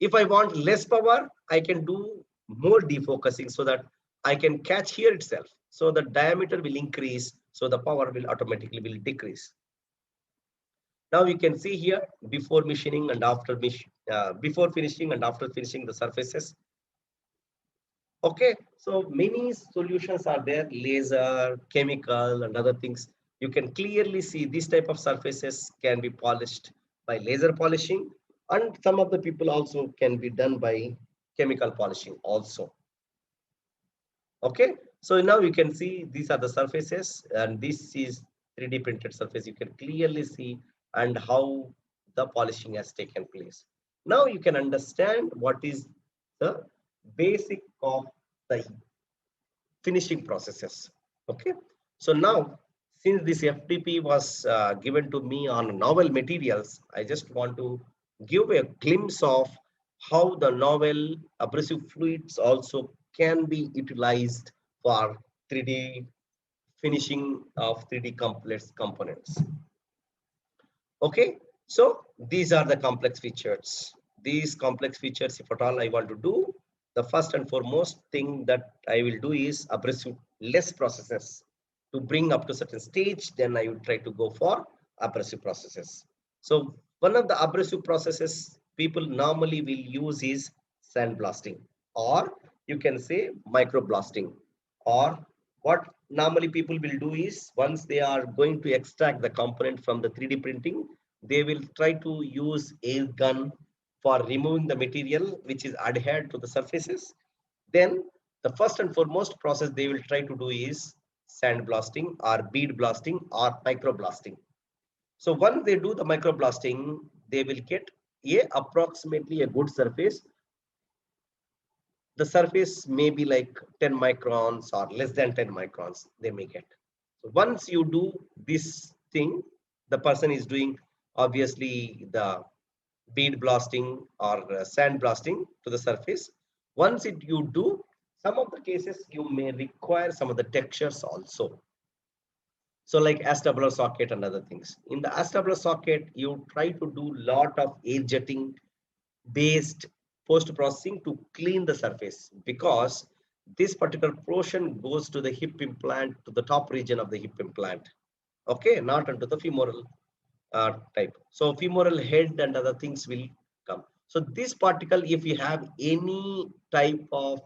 B: If I want less power, I can do more defocusing, so that I can catch here itself. So the diameter will increase, so the power will automatically will decrease. Now you can see here before machining and after before finishing and after finishing the surfaces. Okay, so many solutions are there, laser, chemical, and other things. You can clearly see these type of surfaces can be polished by laser polishing, and some of the people also can be done by chemical polishing also. Okay, so now you can see these are the surfaces, and this is 3D printed surface. You can clearly see and how the polishing has taken place. Now you can understand what is the basic of the finishing processes. Okay, so now since this FTP was given to me on novel materials, I just want to give a glimpse of how the novel abrasive fluids also can be utilized for 3D finishing of 3D complex components. Okay, so these are the complex features. These complex features, if at all I want to do, the first and foremost thing that I will do is abrasive less processes. To bring up to certain stage, then I will try to go for abrasive processes. So one of the abrasive processes people normally will use is sandblasting, or you can say microblasting. Or what normally people will do is, once they are going to extract the component from the 3D printing, they will try to use air gun for removing the material which is adhered to the surfaces. Then the first and foremost process they will try to do is sandblasting or bead blasting or microblasting. So once they do the microblasting, they will get approximately a good surface. The surface may be like 10 microns or less than 10 microns they may get. So once you do this thing, the person is doing obviously the bead blasting or sand blasting to the surface. Once you do, some of the cases you may require some of the textures also. So like acetabular socket and other things. In the acetabular socket, you try to do lot of air jetting based post processing to clean the surface, because this particular portion goes to the hip implant, to the top region of the hip implant. Okay, not into the femoral type. So femoral head and other things will come. So this particle, if you have any type of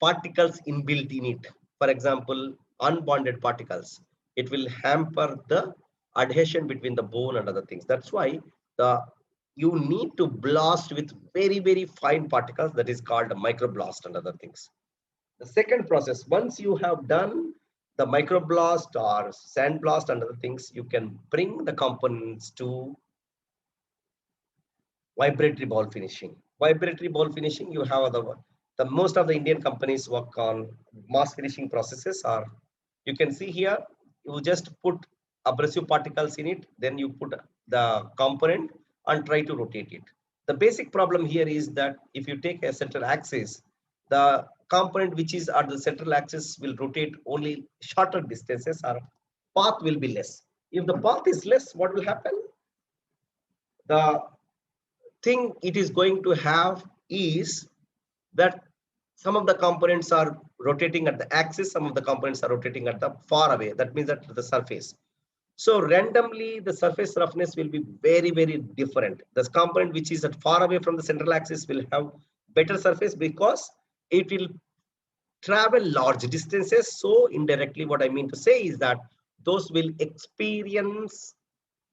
B: particles inbuilt in it, for example, unbonded particles, it will hamper the adhesion between the bone and other things. That's why the you need to blast with very fine particles, that is called a microblast and other things. The second process, once you have done the microblast or sandblast and other things, you can bring the components to vibratory ball finishing. Vibratory ball finishing, you have the most of the Indian companies work on mass finishing processes. Or you can see here, you just put abrasive particles in it, then you put the component and try to rotate it. The basic problem here is that if you take a central axis, the component which is at the central axis will rotate only shorter distances, or path will be less. If the path is less, what will happen? The thing it is going to have is that some of the components are rotating at the axis, some of the components are rotating at the far away. That means that the surface. So randomly, the surface roughness will be very, very different. The component which is at far away from the central axis will have better surface because it will travel large distances. So indirectly, what I mean to say is that those will experience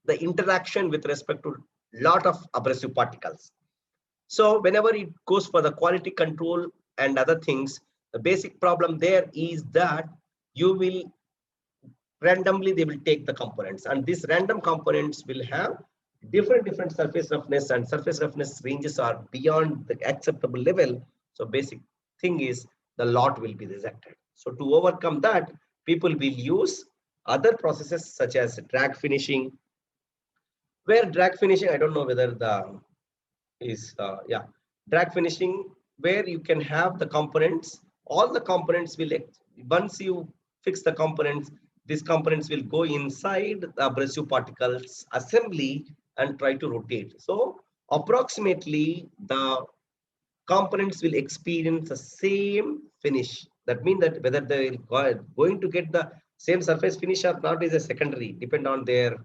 B: the interaction with respect to lot of abrasive particles. So whenever it goes for the quality control and other things, the basic problem there is that you will randomly they will take the components, and these random components will have different surface roughness, and surface roughness ranges are beyond the acceptable level. So basic thing is the lot will be rejected. So to overcome that, people will use other processes such as drag finishing, where drag finishing, I don't know whether the is yeah, drag finishing, where you can have the components, all the components will once you fix the components, these components will go inside the abrasive particles assembly and try to rotate. So approximately the components will experience the same finish. That means that whether they are going to get the same surface finish or not is a secondary, depend on their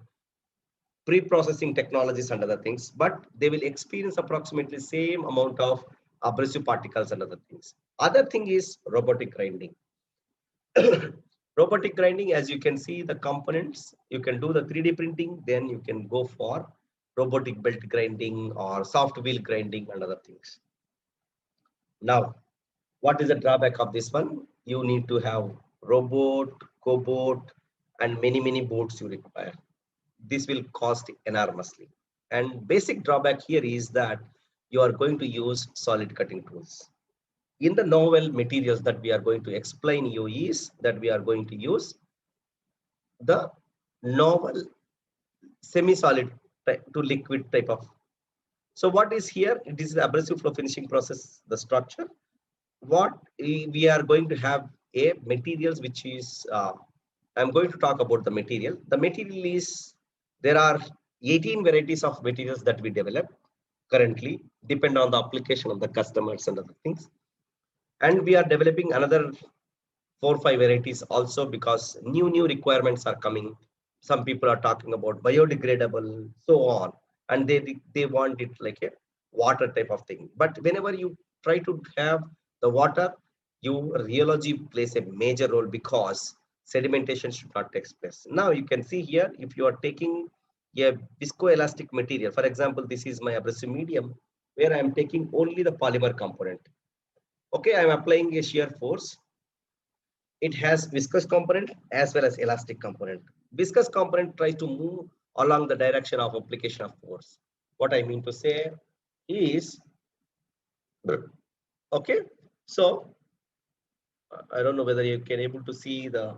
B: pre-processing technologies and other things, but they will experience approximately same amount of abrasive particles and other things. Other thing is robotic grinding. Robotic grinding, as you can see the components, you can do the 3D printing, then you can go for robotic belt grinding or soft wheel grinding and other things. Now, what is the drawback of this one? You need to have robot, cobot, and many boards you require. This will cost enormously. And basic drawback here is that you are going to use solid cutting tools. In the novel materials that we are going to explain you is that we are going to use the novel semi-solid to liquid type of. So what is here? It is the abrasive flow finishing process, the structure. What we are going to have a materials which is, I'm going to talk about the material. The material is, there are 18 varieties of materials that we develop currently, depend on the application of the customers and other things. And we are developing another 4 or 5 varieties also because new requirements are coming. Some people are talking about biodegradable, so on, and they want it like a water type of thing. But whenever you try to have the water, your rheology plays a major role because sedimentation should not take place. Now you can see here, if you are taking a viscoelastic material, for example, this is my abrasive medium where I am taking only the polymer component. Okay, I am applying a shear force. It has viscous component as well as elastic component. Viscous component tries to move along the direction of application of force. What I mean to say is, okay, so I don't know whether you can able to see the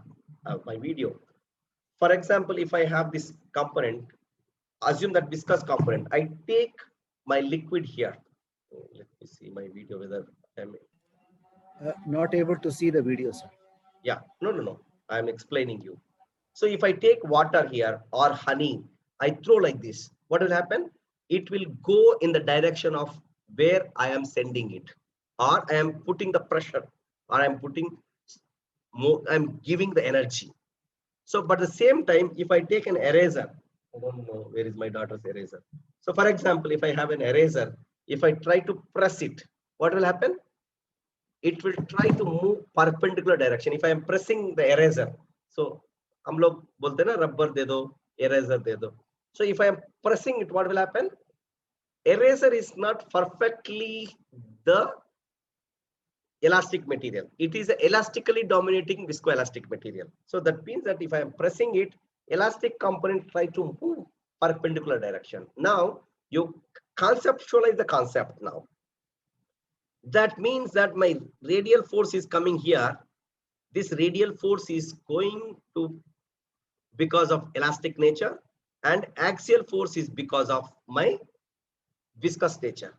B: my video. For example, if I have this component, assume that viscous component, I take my liquid here. Let me see my video whether I'm
A: Not able to see the video, sir.
B: yeah, no. I'm explaining you. So if I take water here or honey, I throw like this, what will happen? It will go in the direction of where I am sending it, or I am putting the pressure, or I'm putting more, I'm giving the energy. So, but at the same time, if I take an eraser, I don't know where is my daughter's eraser. So, for example, if I have an eraser, if I try to press it, what will happen? It will try to move perpendicular direction. If I am pressing the eraser, so हम लोग बोलते हैं ना rubber दे दो, eraser दे दो. So if I am pressing it, what will happen? Eraser is not perfectly the elastic material. It is a elastically dominating viscoelastic material. So that means that if I am pressing it, elastic component try to move perpendicular direction. Now you conceptualize the concept now. That means that my radial force is coming here. This radial force is going to because of elastic nature, and axial force is because of my viscous nature.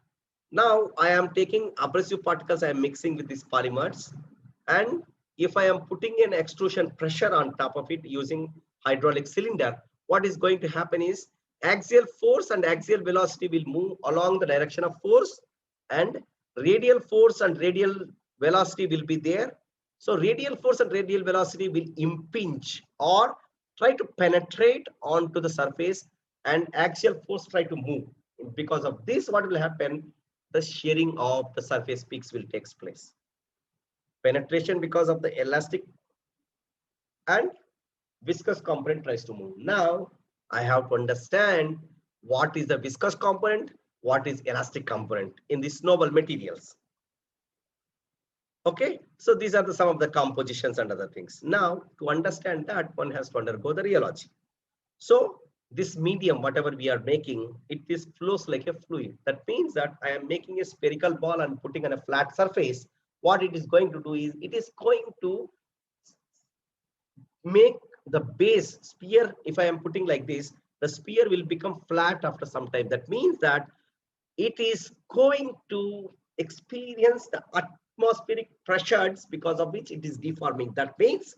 B: Now I am taking abrasive particles, I am mixing with these polymers, and if I am putting an extrusion pressure on top of it using hydraulic cylinder, what is going to happen is axial force and axial velocity will move along the direction of force, and radial force and radial velocity will be there. So radial force and radial velocity will impinge or try to penetrate onto the surface and axial force try to move. Because of this, what will happen? The shearing of the surface peaks will take place. Penetration because of the elastic and viscous component tries to move. Now, I have to understand what is the viscous component, what is elastic component in these noble materials. Okay, so these are some of the compositions and other things. Now, to understand that, one has to undergo the rheology. So this medium, whatever we are making, it is flows like a fluid. That means that I am making a spherical ball and putting on a flat surface. What it is going to do is, it is going to make the base sphere. If I am putting like this, the sphere will become flat after some time. That means that it is going to experience the atmospheric pressures because of which it is deforming. That means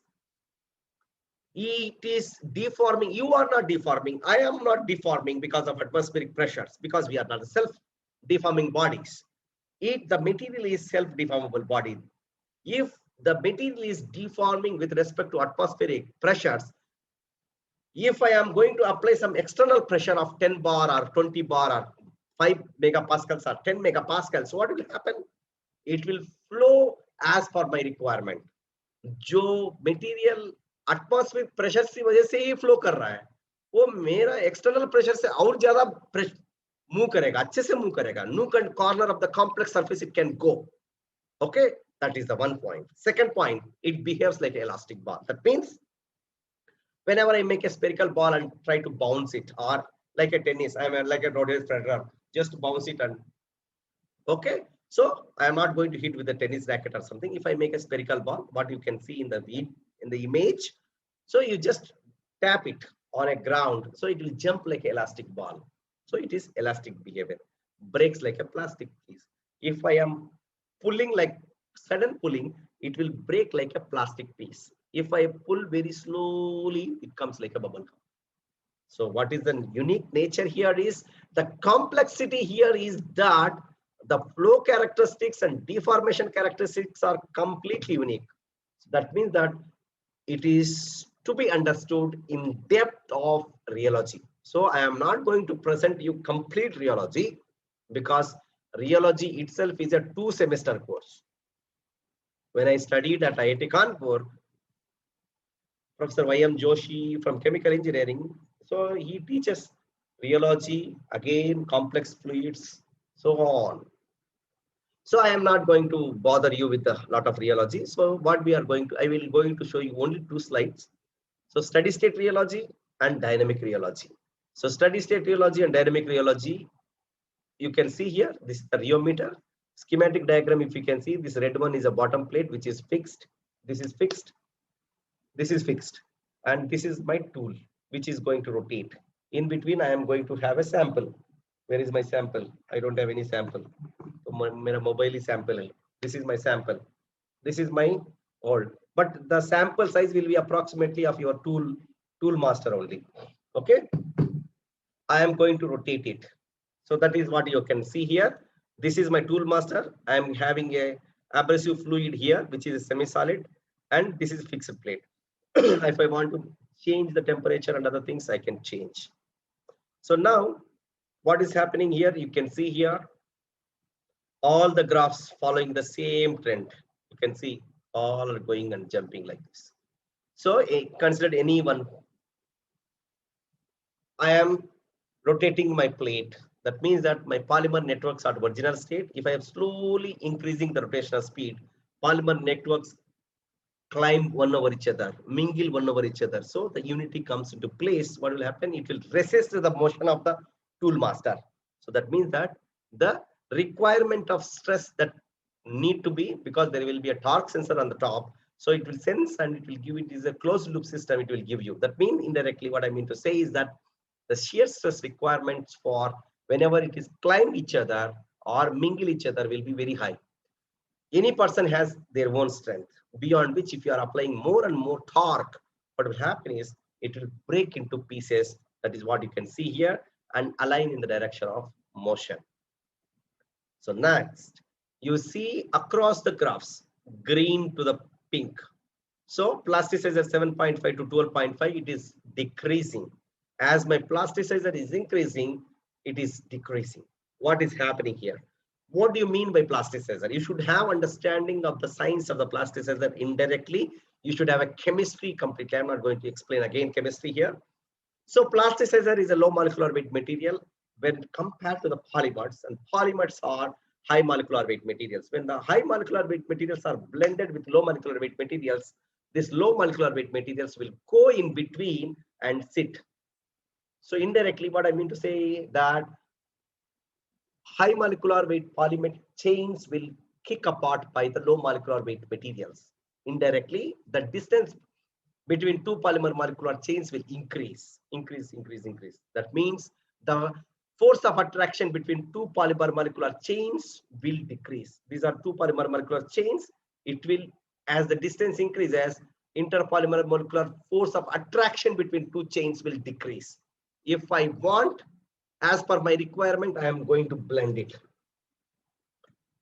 B: it is deforming. You are not deforming. I am not deforming because of atmospheric pressures, because we are not self-deforming bodies. If the material is self-deformable body, if the material is deforming with respect to atmospheric pressures, if I am going to apply some external pressure of 10 bar or 20 bar or 5 megapascals or 10 megapascals, what will happen? It will flow as per my requirement. जो material atmospheric pressure की वजह से ही flow कर रहा है, वो मेरा external pressure से और ज्यादा मूव करेगा, अच्छे से मूव करेगा. Nook and corner of the complex surface it can go. Okay, that is the one point. Second point, it behaves like an elastic ball. That means whenever I make a spherical ball and try to bounce it, or like a tennis, I mean like a Roger Federer, just bounce it and okay. So I am not going to hit with a tennis racket or something. If I make a spherical ball, what you can see in the image, so you just tap it on a ground, so it will jump like an elastic ball. So it is elastic behavior. Breaks like a plastic piece. If I am pulling like sudden pulling, it will break like a plastic piece. If I pull very slowly, it comes like a bubble gum. So what is the unique nature here is, the complexity here is that the flow characteristics and deformation characteristics are completely unique. So that means that it is to be understood in depth of rheology. So I am not going to present you complete rheology, because rheology itself is a 2-semester course. When I studied at IIT Kanpur, Professor Y.M. Joshi from chemical engineering, so he teaches rheology, again complex fluids, so on. So I am not going to bother you with a lot of rheology. So what we are going to, I will going to show you only 2 slides. So steady state rheology and dynamic rheology. So steady state rheology and dynamic rheology, you can see here, this is the rheometer. Schematic diagram, if you can see, this red one is a bottom plate which is fixed. This is fixed. This is fixed. And this is my tool which is going to rotate. In between, I am going to have a sample. Where is my sample? I don't have any sample. My mobile is sample. This is my sample. This is my old. But the sample size will be approximately of your tool master only. Okay. I am going to rotate it. So that is what you can see here. This is my tool master. I am having a abrasive fluid here, which is a semi-solid, and this is fixed plate. If I want to change the temperature and other things, I can change. So now what is happening here, you can see here all the graphs following the same trend. You can see all are going and jumping like this. So consider any one. I am rotating my plate. That means that my polymer networks are at original state. If I am slowly increasing the rotational speed, polymer networks climb one over each other, mingle one over each other. So the unity comes into place. What will happen? It will resist the motion of the tool master. So that means that the requirement of stress that need to be, because there will be a torque sensor on the top. So it will sense and it will give it is a closed loop system. It will give you. That means indirectly what I mean to say is that the shear stress requirements for whenever it is climb each other or mingle each other will be very high. Any person has their own strength, beyond which if you are applying more and more torque, what will happen is it will break into pieces. That is what you can see here, and align in the direction of motion. So next, you see across the graphs, green to the pink. So plasticity is 7.5 to 12.5. It is decreasing. As my plasticizer is increasing, it is decreasing. What is happening here? What do you mean by plasticizer? You should have understanding of the science of the plasticizer indirectly. You should have a chemistry completely. I'm not going to explain again chemistry here. So plasticizer is a low molecular weight material when compared to the polymers, and polymers are high molecular weight materials. When the high molecular weight materials are blended with low molecular weight materials, this low molecular weight materials will go in between and sit. So indirectly, what I mean to say that high molecular weight polymer chains will kick apart by the low molecular weight materials. Indirectly, the distance between two polymer molecular chains will increase. That means the force of attraction between two polymer molecular chains will decrease. These are two polymer molecular chains. It will, as the distance increases, interpolymer molecular force of attraction between two chains will decrease. If I want, as per my requirement, I am going to blend it.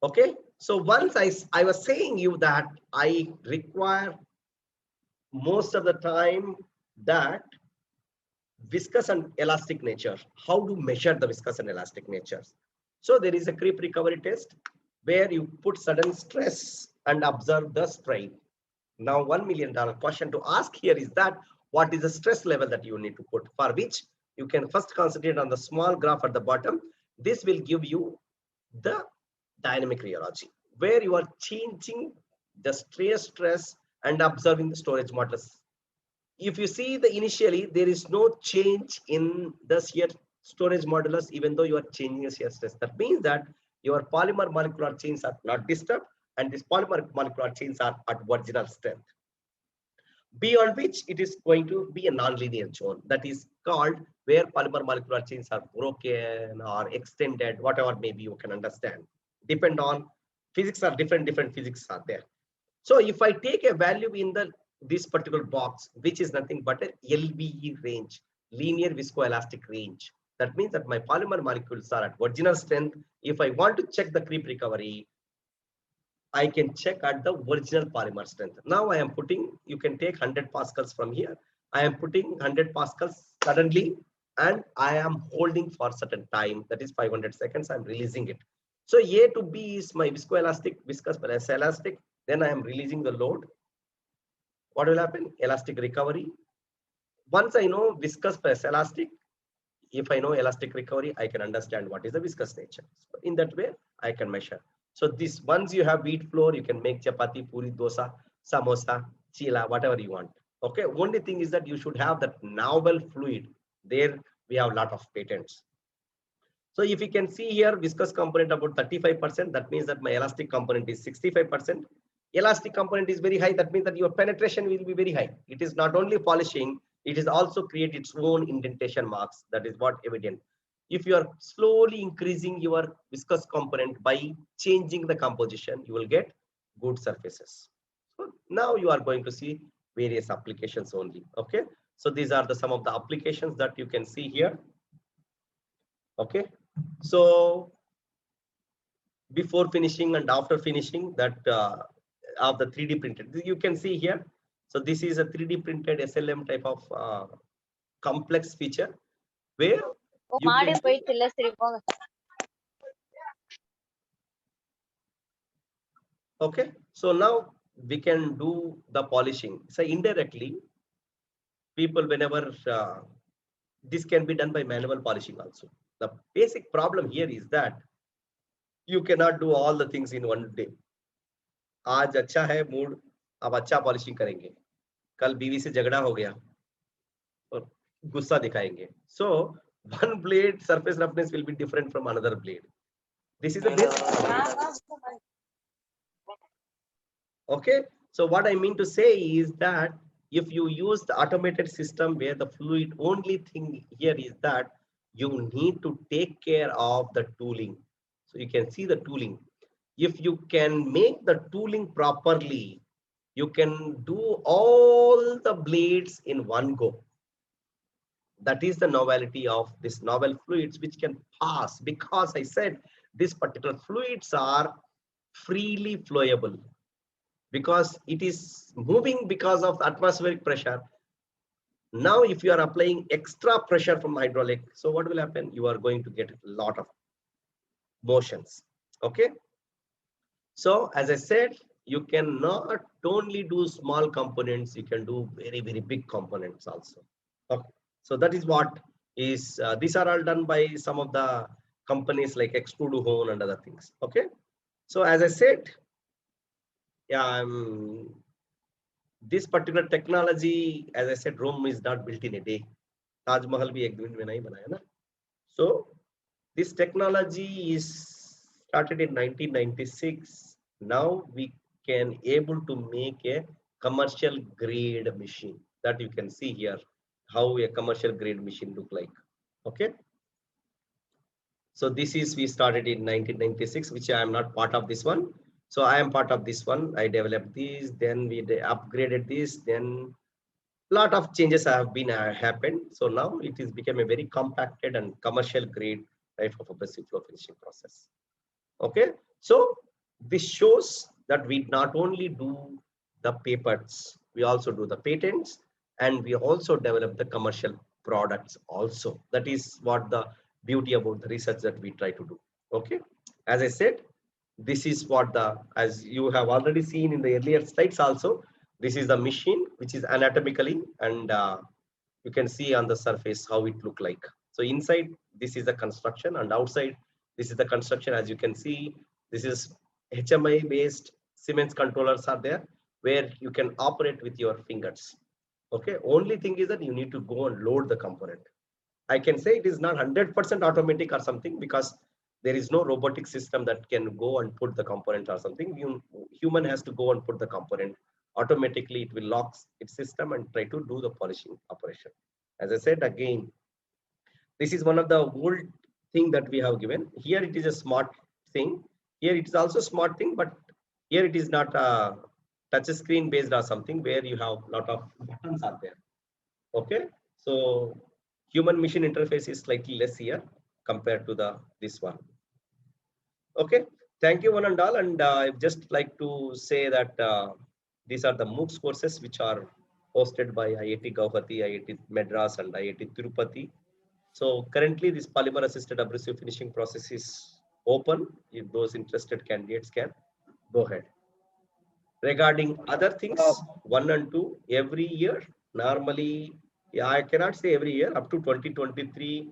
B: Okay. So once I was saying you that I require most of the time that viscous and elastic nature. How to measure the viscous and elastic natures? So there is a creep recovery test where you put sudden stress and observe the strain. Now, $1 million question to ask here is that what is the stress level that you need to put, for which you can first concentrate on the small graph at the bottom. This will give you the dynamic rheology, where you are changing the stress and observing the storage modulus. If you see the initially, there is no change in the shear storage modulus, even though you are changing the shear stress. That means that your polymer molecular chains are not disturbed, and these polymer molecular chains are at original strength, beyond which it is going to be a non-linear zone. That is called where polymer molecular chains are broken or extended, whatever maybe you can understand. Depend on physics are different physics are there. So if I take a value in this particular box, which is nothing but a LVE range, linear viscoelastic range. That means that my polymer molecules are at original strength. If I want to check the creep recovery, I can check at the original polymer strength. Now I am putting, you can take 100 pascals from here. I am putting 100 pascals suddenly, and I am holding for certain time, that is 500 seconds, I'm releasing it. So A to B is my viscoelastic, viscous plus elastic. Then I am releasing the load. What will happen? Elastic recovery. Once I know viscous plus elastic, if I know elastic recovery, I can understand what is the viscous nature. So in that way, I can measure. So this, once you have wheat flour, you can make chapati, puri, dosa, samosa, chila, whatever you want. Okay. Only thing is that you should have that novel fluid. There we have a lot of patents. So if you can see here, viscous component about 35%, that means that my elastic component is 65%. Elastic component is very high. That means that your penetration will be very high. It is not only polishing, it is also create its own indentation marks. That is what evident. If you are slowly increasing your viscous component by changing the composition, you will get good surfaces. So now you are going to see various applications only. Okay. So these are some of the applications that you can see here. Okay. So before finishing and after finishing that of the 3D printed, you can see here. So this is a 3D printed SLM type of complex feature where you can. Okay, so now we can do the polishing. So indirectly, people whenever this can be done by manual polishing also. The basic problem here is that you cannot do all the things in one day. आज अच्छा है mood, अब अच्छा polishing करेंगे, कल बीवी से झगड़ा हो गया और गुस्सा दिखाएंगे. So one blade surface roughness will be different from another blade. This is the basic. Okay, so what I mean to say is that if you use the automated system where the fluid, only thing here is that you need to take care of the tooling. So you can see the tooling. If you can make the tooling properly, you can do all the blades in one go. That is the novelty of this novel fluids which can pass, because I said these particular fluids are freely flowable, because it is moving because of atmospheric pressure. Now, if you are applying extra pressure from hydraulic, so what will happen? You are going to get a lot of motions. Okay. So as I said, you can not only do small components, you can do very, very big components also. Okay. So that is what is, these are all done by some of the companies like Extrude Hone and other things. Okay. So as I said, yeah, this particular technology, as I said, Rome is not built in a day. Taj Mahal bhi ek din mein nahi banaya na. So this technology is started in 1996. Now we can able to make a commercial grade machine that you can see here, how a commercial grade machine look like. Okay. So this is, we started in 1996, which I am not part of this one. So I am part of this one. I developed this, then we upgraded this, then lot of changes have been happened. So now it is become a very compacted and commercial grade type of abrasive flow finishing process. Okay, so this shows that we not only do the papers, we also do the patents, and we also develop the commercial products also. That is what the beauty about the research that we try to do. Okay, as I said, this is what the, as you have already seen in the earlier slides also, this is the machine which is anatomically, and you can see on the surface how it look like. So inside, this is the construction, and outside, this is the construction. As you can see, this is HMI based Siemens controllers are there, where you can operate with your fingers. Okay, only thing is that you need to go and load the component. I can say it is not 100% automatic or something, because there is no robotic system that can go and put the component or something. Human has to go and put the component. Automatically, it will lock its system and try to do the polishing operation. As I said again, this is one of the old thing that we have given. Here it is a smart thing. Here it is also smart thing, but here it is not a touch screen based or something where you have a lot of buttons are there. Okay, so human machine interface is slightly less here compared to the this one. Okay, thank you one and all, and I'd just like to say that these are the MOOCs courses which are hosted by IIT Guwahati, IIT Madras, and IIT Tirupati. So currently this polymer assisted abrasive finishing process is open. If those interested candidates can go ahead. Regarding other things, 1 and 2, every year, normally, yeah, I cannot say every year, up to 2023,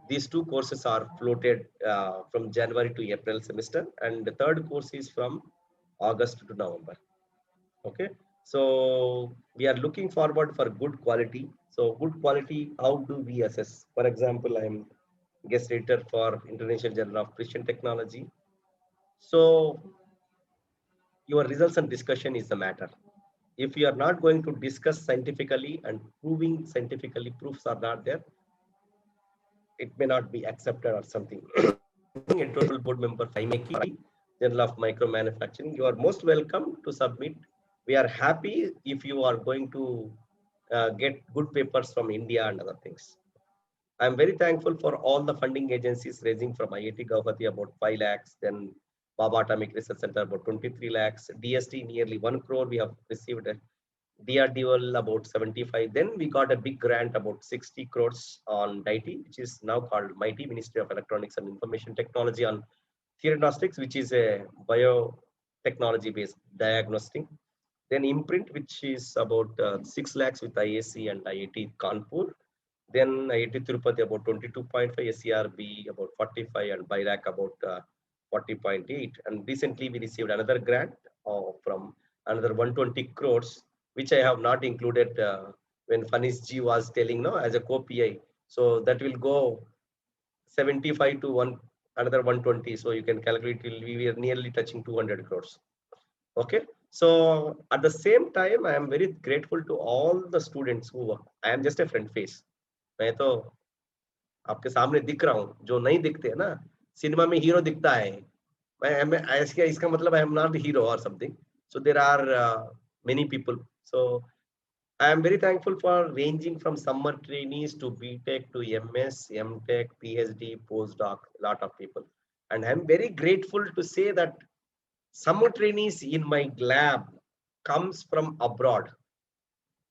B: these two courses are floated from January to April semester, and the third course is from August to November. Okay, so we are looking forward for good quality. So good quality, how do we assess? For example, I'm guest editor for International Journal of Precision Technology. So your results and discussion is the matter. If you are not going to discuss scientifically and proving scientifically, proofs are not there, it may not be accepted or something. A total board member, FIMECI, Journal of Micro Manufacturing, you are most welcome to submit. We are happy if you are going to get good papers from India and other things. I'm very thankful for all the funding agencies raising from IIT Guwahati about 5 lakhs, then Baba Atomic Research Center about 23 lakhs, DST nearly 1 crore we have received, DRDO about 75. Then we got a big grant about 60 crores on DITI, which is now called MITI, Ministry of Electronics and Information Technology, on Theranostics, which is a biotechnology based diagnostic. Then Imprint, which is about 6 lakhs with IAC and IIT Kanpur. Then IIT Tirupati about 22.5, SERB about 45, and BIRAC about 40.8. And recently we received another grant from another 120 crores, which I have not included when Fanish G was telling, no, as a co-PI. So that will go 75 to another 120. So you can calculate, we are nearly touching 200 crores. Okay. So at the same time, I am very grateful to all the students who work. I am just a front face. मैं तो आपके सामने दिख रहा हूँ, जो नहीं दिखते है ना, सिनेमा में हीरो दिखता है, मैं इसका मतलब I am not the hero or something. So there are many people. So I am very thankful for ranging from summer trainees to BTech to MS, MTech, PhD, postdoc, lot of people. And I am very grateful to say that summer trainees in my lab comes from abroad.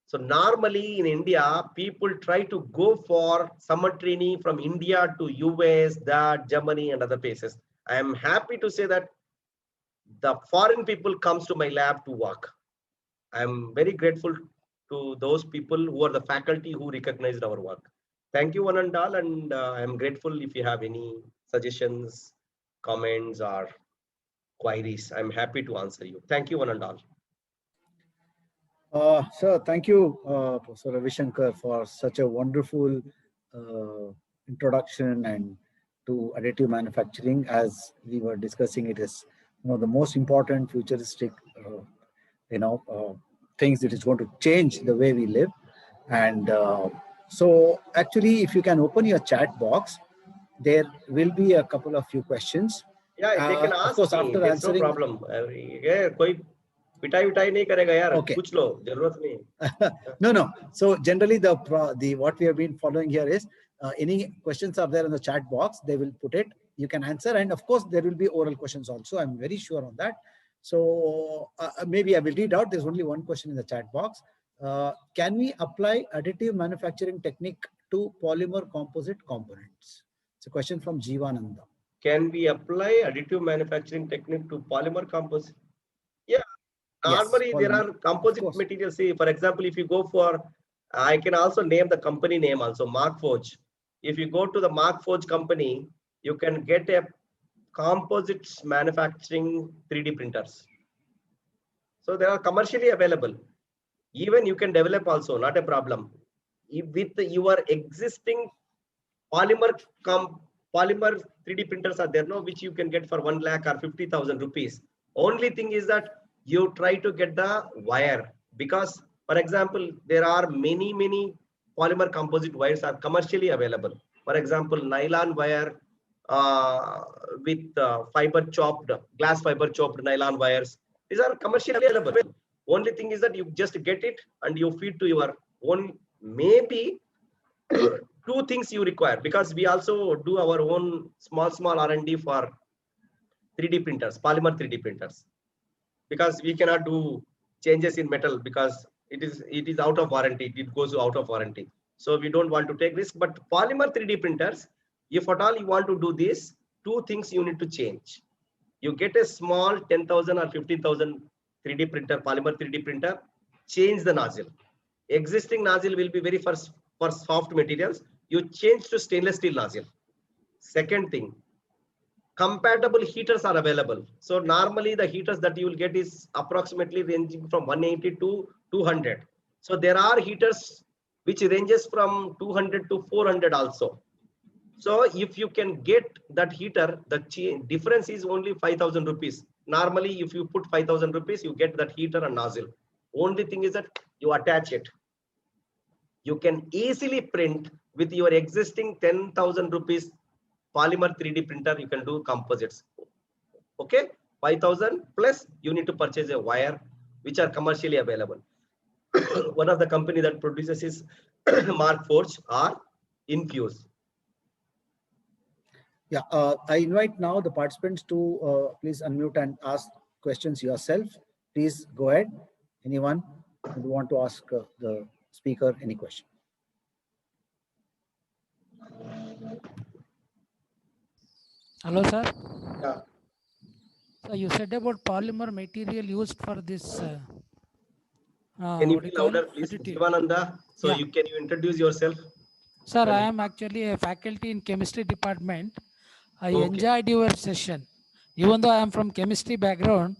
B: So normally in India, people try to go for summer training from India to US, that Germany and other places. I am happy to say that the foreign people comes to my lab to work. I am very grateful to those people who are the faculty who recognized our work. Thank you one and all, and I am grateful if you have any suggestions, comments or queries. I'm happy to answer you. Thank you one and all.
A: Sir, thank you, Professor Ravi Shankar, for such a wonderful introduction and to additive manufacturing. As we were discussing, it is the most important futuristic things that is going to change the way we live. And so, actually, if you can open your chat box, there will be a couple of few questions.
B: Yeah, they can
A: Of
B: ask
A: course,
B: me.
A: after
B: There's no
A: answering,
B: problem. कोई पिटाई नहीं करेगा यार.
A: Okay.
B: पूछ लो, जरूरत नहीं.
A: No. So generally, the what we have been following here is any questions are there in the chat box. They will put it. You can answer, and of course, there will be oral questions also. I'm very sure on that. So maybe I will read out. There's only one question in the chat box. Can we apply additive manufacturing technique to polymer composite components? It's a question from Jivananda.
B: Can we apply additive manufacturing technique to polymer composite? Yeah. Normally,
A: Yes,
B: there are composite materials. See, for example, if you go for, I can also name the company name also, Markforged. If you go to the Markforged company, you can get a composites manufacturing 3D printers. So they are commercially available. Even you can develop also, not a problem. With your existing polymer 3D printers are there, no, which you can get for 1 lakh or 50,000 rupees. Only thing is that you try to get the wire, because, for example, there are many polymer composite wires are commercially available. For example, nylon wire with glass fiber chopped nylon wires. These are commercially available. Only thing is that you just get it and you feed to your own. Maybe two things you require, because we also do our own small R&D for 3D printers, polymer 3D printers, because we cannot do changes in metal because it is out of warranty. It goes out of warranty. So we don't want to take risk. But polymer 3D printers, if at all you want to do this, two things you need to change. You get a small 10,000 or 15,000 3D printer, polymer 3D printer, change the nozzle. Existing nozzle will be very first for soft materials. You change to stainless steel nozzle. Second thing, compatible heaters are available. So normally the heaters that you will get is approximately ranging from 180 to 200. So there are heaters which ranges from 200 to 400 also. So if you can get that heater, the difference is only 5,000 rupees. Normally, if you put 5,000 rupees, you get that heater and nozzle. Only thing is that you attach it. You can easily print with your existing 10,000 rupees polymer 3D printer. You can do composites. Okay, 5,000 plus you need to purchase a wire, which are commercially available. One of the company that produces is Markforged or Infuse.
A: Yeah, I invite now the participants to please unmute and ask questions yourself. Please go ahead. Anyone who want to ask the speaker any question?
C: Hello, sir.
B: Yeah.
C: So you said about polymer material used for this.
B: Can you be louder, please, Jivananda? So
C: yeah.
B: Can you introduce yourself?
C: Sir, I am actually a faculty in chemistry department. I enjoyed your session. Even though I am from chemistry background,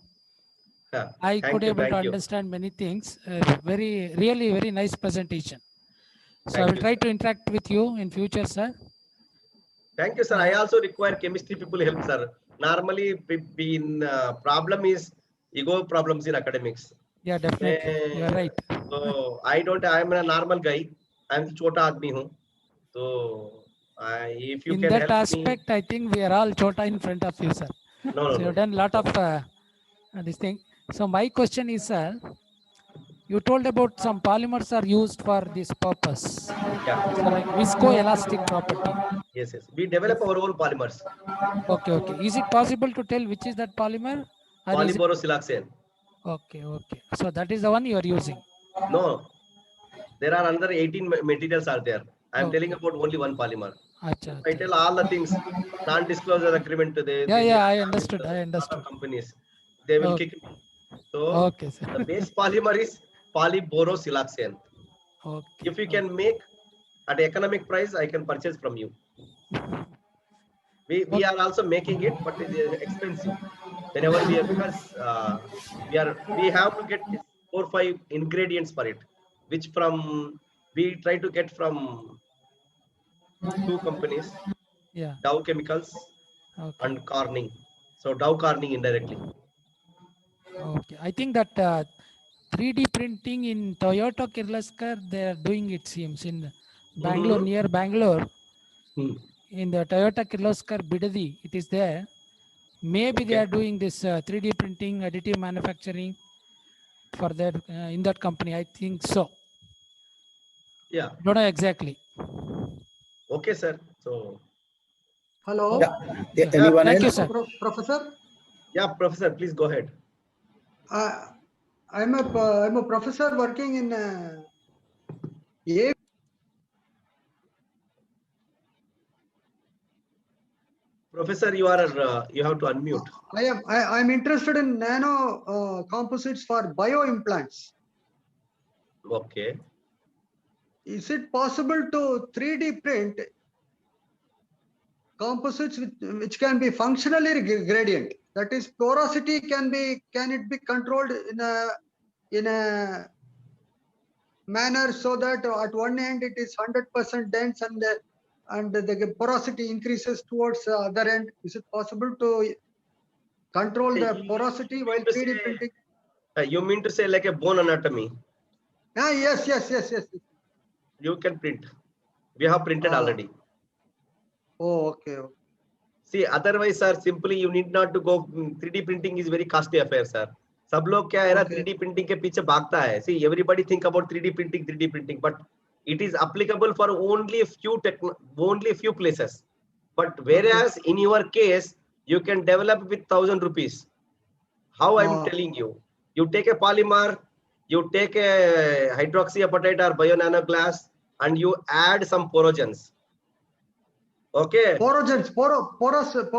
C: I could able to understand many things. Really very nice presentation. So I will try to interact with you in future, sir.
B: Thank you, sir. I also require chemistry people help, sir. Normally, problem is ego problems in academics.
C: Yeah, definitely. You are right.
B: So I am a normal guy. I am chota aadmi hu. So if you
C: in
B: can
C: that
B: help
C: aspect, I think we are all chota in front of you, sir.
B: No.
C: You have done a lot of this thing. So my question is, sir, you told about some polymers are used for this purpose.
B: Yeah.
C: So like viscoelastic property.
B: Yes. We develop our own polymers.
C: Okay. Is it possible to tell which is that polymer?
B: Polyborosiloxane.
C: Okay. So that is the one you are using.
B: No. There are another 18 materials are there. I am telling about only one polymer.
C: Achha,
B: I tell all the things, non-disclosure agreement to the
C: I understood. I understood.
B: companies. They will kick me. So
C: okay, sir.
B: the base polymer is polyborosiloxane.
C: Okay.
B: If you can make at economic price, I can purchase from you. We are also making it, but it is expensive. Whenever we are, because we have to get 4 or 5 ingredients for it, which from we try to get from 2 companies,
C: Yeah.
B: Dow Chemicals and Corning. So Dow Corning indirectly.
C: Okay. I think that 3D printing in Toyota Kirloskar, they are doing, it seems, in Bangalore, near Bangalore. In the Toyota Kirloskar Bidadi, it is there. Maybe they are doing this 3D printing, additive manufacturing for that in that company. I think so.
B: Yeah.
C: Don't know exactly.
B: Okay, sir. So.
D: Hello.
A: Yeah. Anyone
C: Thank
A: else?
C: you, sir.
D: Professor.
B: Yeah, Professor, please go ahead.
D: I'm a professor working in
B: Professor, you are you have to unmute.
D: I'm interested in nano composites for bio implants.
B: Okay.
D: Is it possible to 3D print composites which can be functionally gradient? That is, porosity can it be controlled in a manner so that at one end it is 100% dense and the porosity increases towards the other end? Is it possible to control the porosity while 3D printing?
B: You mean to say like a bone anatomy?
D: Yes.
B: You can print. We have printed already.
D: Oh, okay.
B: See, otherwise, sir, simply you need not to go. 3D printing is very costly affair, sir. सब लोग क्या है ना 3D printing के पीछे भागता है. See, everybody think about 3D printing, but it is applicable for only a few places. But whereas in your case, you can develop with 1,000 rupees. How I'm telling you, you take a polymer, you take a hydroxyapatite or bio-nano glass, and you add some porogens. Okay.
D: Porogens, porosity.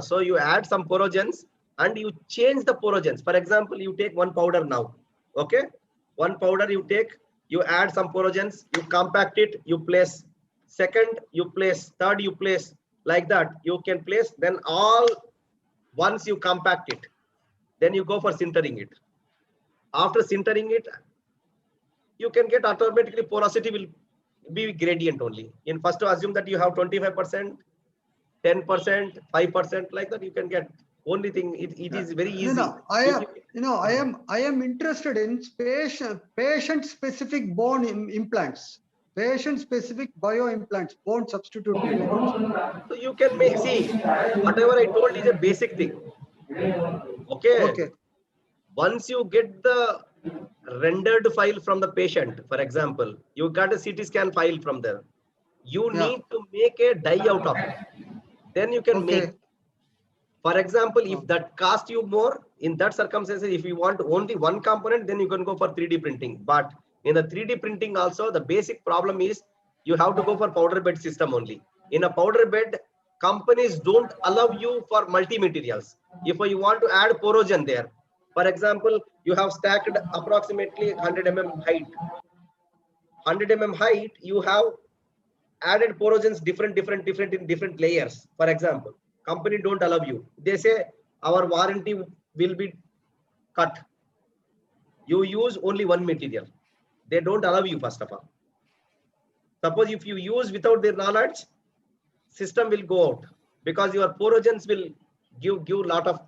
B: So you add some porogens and you change the porogens. For example, you take one powder now. Okay. One powder you take, you add some porogens, you compact it, you place. Second, you place. Third, you place. Like that. You can place. Then all once you compact it, then you go for sintering it. After sintering it, you can get automatically porosity will be gradient only. In first to assume that you have 25%, 10%, 5%, like that you can get. Only thing it is very easy.
D: I am interested in patient specific bone implants, patient specific bio implants, bone substitute.
B: So you can make, see, whatever I told is a basic thing. Okay. Once you get the rendered file from the patient, for example, you got a CT scan file from there. You need to make a die out of it. Then you can make. For example, if that cost you more, in that circumstances, if you want only one component, then you can go for 3D printing. But in the 3D printing also, the basic problem is you have to go for powder bed system only. In a powder bed, companies don't allow you for multi-materials. If you want to add porogen there, for example, you have stacked approximately 100 mm height. 100 mm height, you have added porogens different in different layers. For example, company don't allow you. They say our warranty will be cut. You use only one material. They don't allow you first of all. Suppose if you use without their knowledge, system will go out because your porogens will give lot of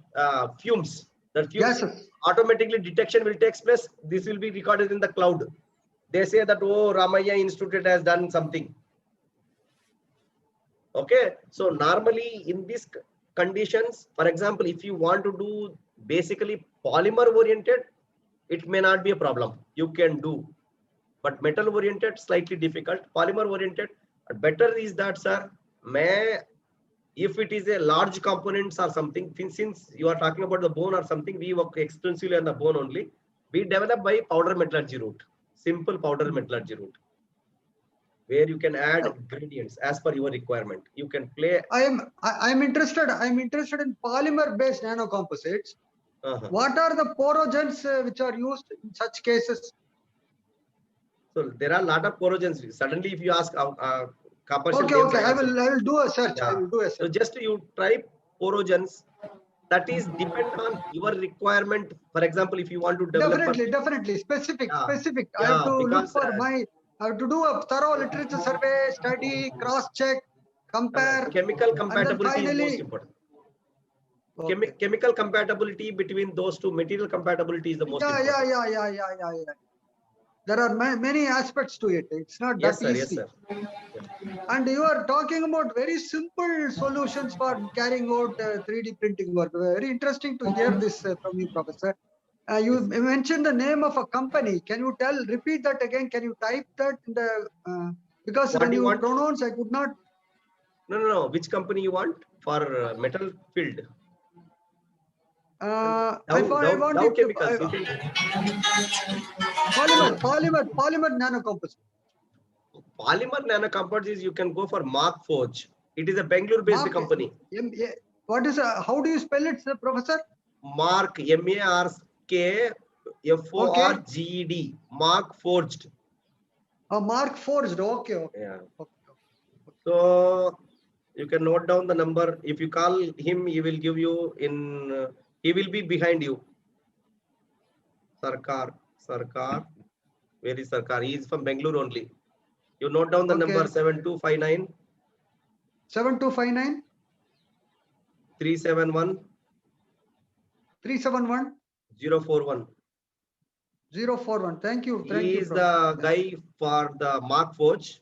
B: fumes. That fumes automatically detection will take place. This will be recorded in the cloud. They say that, oh, Ramaiah Institute has done something. Okay, so normally in these conditions, for example, if you want to do basically polymer oriented, it may not be a problem. You can do, but metal oriented slightly difficult. Polymer oriented, better is that, sir. If it is a large components or something, since you are talking about the bone or something, we work extensively on the bone only. We develop by powder metallurgy route. simple powder metallurgy route, where you can add gradients as per your requirement. You can play.
D: I'm interested in polymer based nanocomposites. What are the porogens which are used in such cases?
B: So there are a lot of porogens. Suddenly, if you ask commercial
D: okay,
B: names,
D: okay, I will do a search.
B: Yeah.
D: I will do a search.
B: So just you try porogens. That is depend on your requirement. For example, if you want to develop
D: definitely specific.
B: Yeah,
D: I have to look for
B: because,
D: I have to do a thorough literature survey, study, cross check, compare.
B: chemical compatibility is most
D: finally,
B: important.
D: okay.
B: Chemical compatibility between those two, material compatibility is the most important.
D: Yeah. There are many aspects to it. It's not
B: Yes,
D: that
B: sir.
D: easy.
B: Yes, sir.
D: And you are talking about very simple solutions for carrying out 3D printing work. Very interesting to hear this from you, Professor. You mentioned the name of a company. Can you repeat that again? Can you type that in the, because
B: What
D: when
B: do you
D: you
B: want?
D: pronounce, I could not.
B: No. Which company you want for metal field?
D: I want
B: Dow
D: it to,
B: Chemicals.
D: polymer nanocomposite.
B: Polymer nanocomposites, you can go for Markforged. It is a Bangalore-based company.
D: What is how do you spell it, sir, Professor?
B: Mark, M-A-R-K F-O-R-G-E-D. Markforged.
D: Markforged. Okay.
B: Yeah. So you can note down the number. If you call him, he will give you in. He will be behind you. Sarkar. Where is Sarkar? He is from Bangalore only. You note down the number 7259.
D: 7259.
B: 371.
D: 371.
B: 041.
D: 041. Thank you.
B: He is the guy for the Markforged.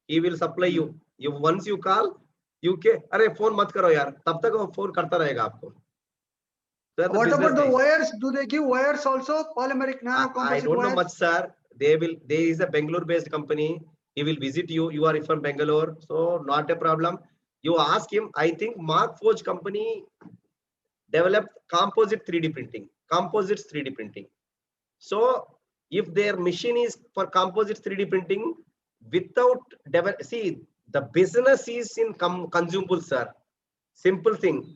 B: He will supply you. Once you call, UK. अरे phone मत करो यार. तब तक वो phone करता रहेगा आपको.
D: What about the wires? Do they give wires also? Polymeric nanocomposite
B: I don't know
D: wires?
B: much, sir. There is a Bangalore-based company. He will visit you. You are from Bangalore, so not a problem. You ask him. I think Markforged company developed composite 3D printing. Composites 3D printing. So if their machine is for composite 3D printing, without see, the business is in consumables, sir. Simple thing.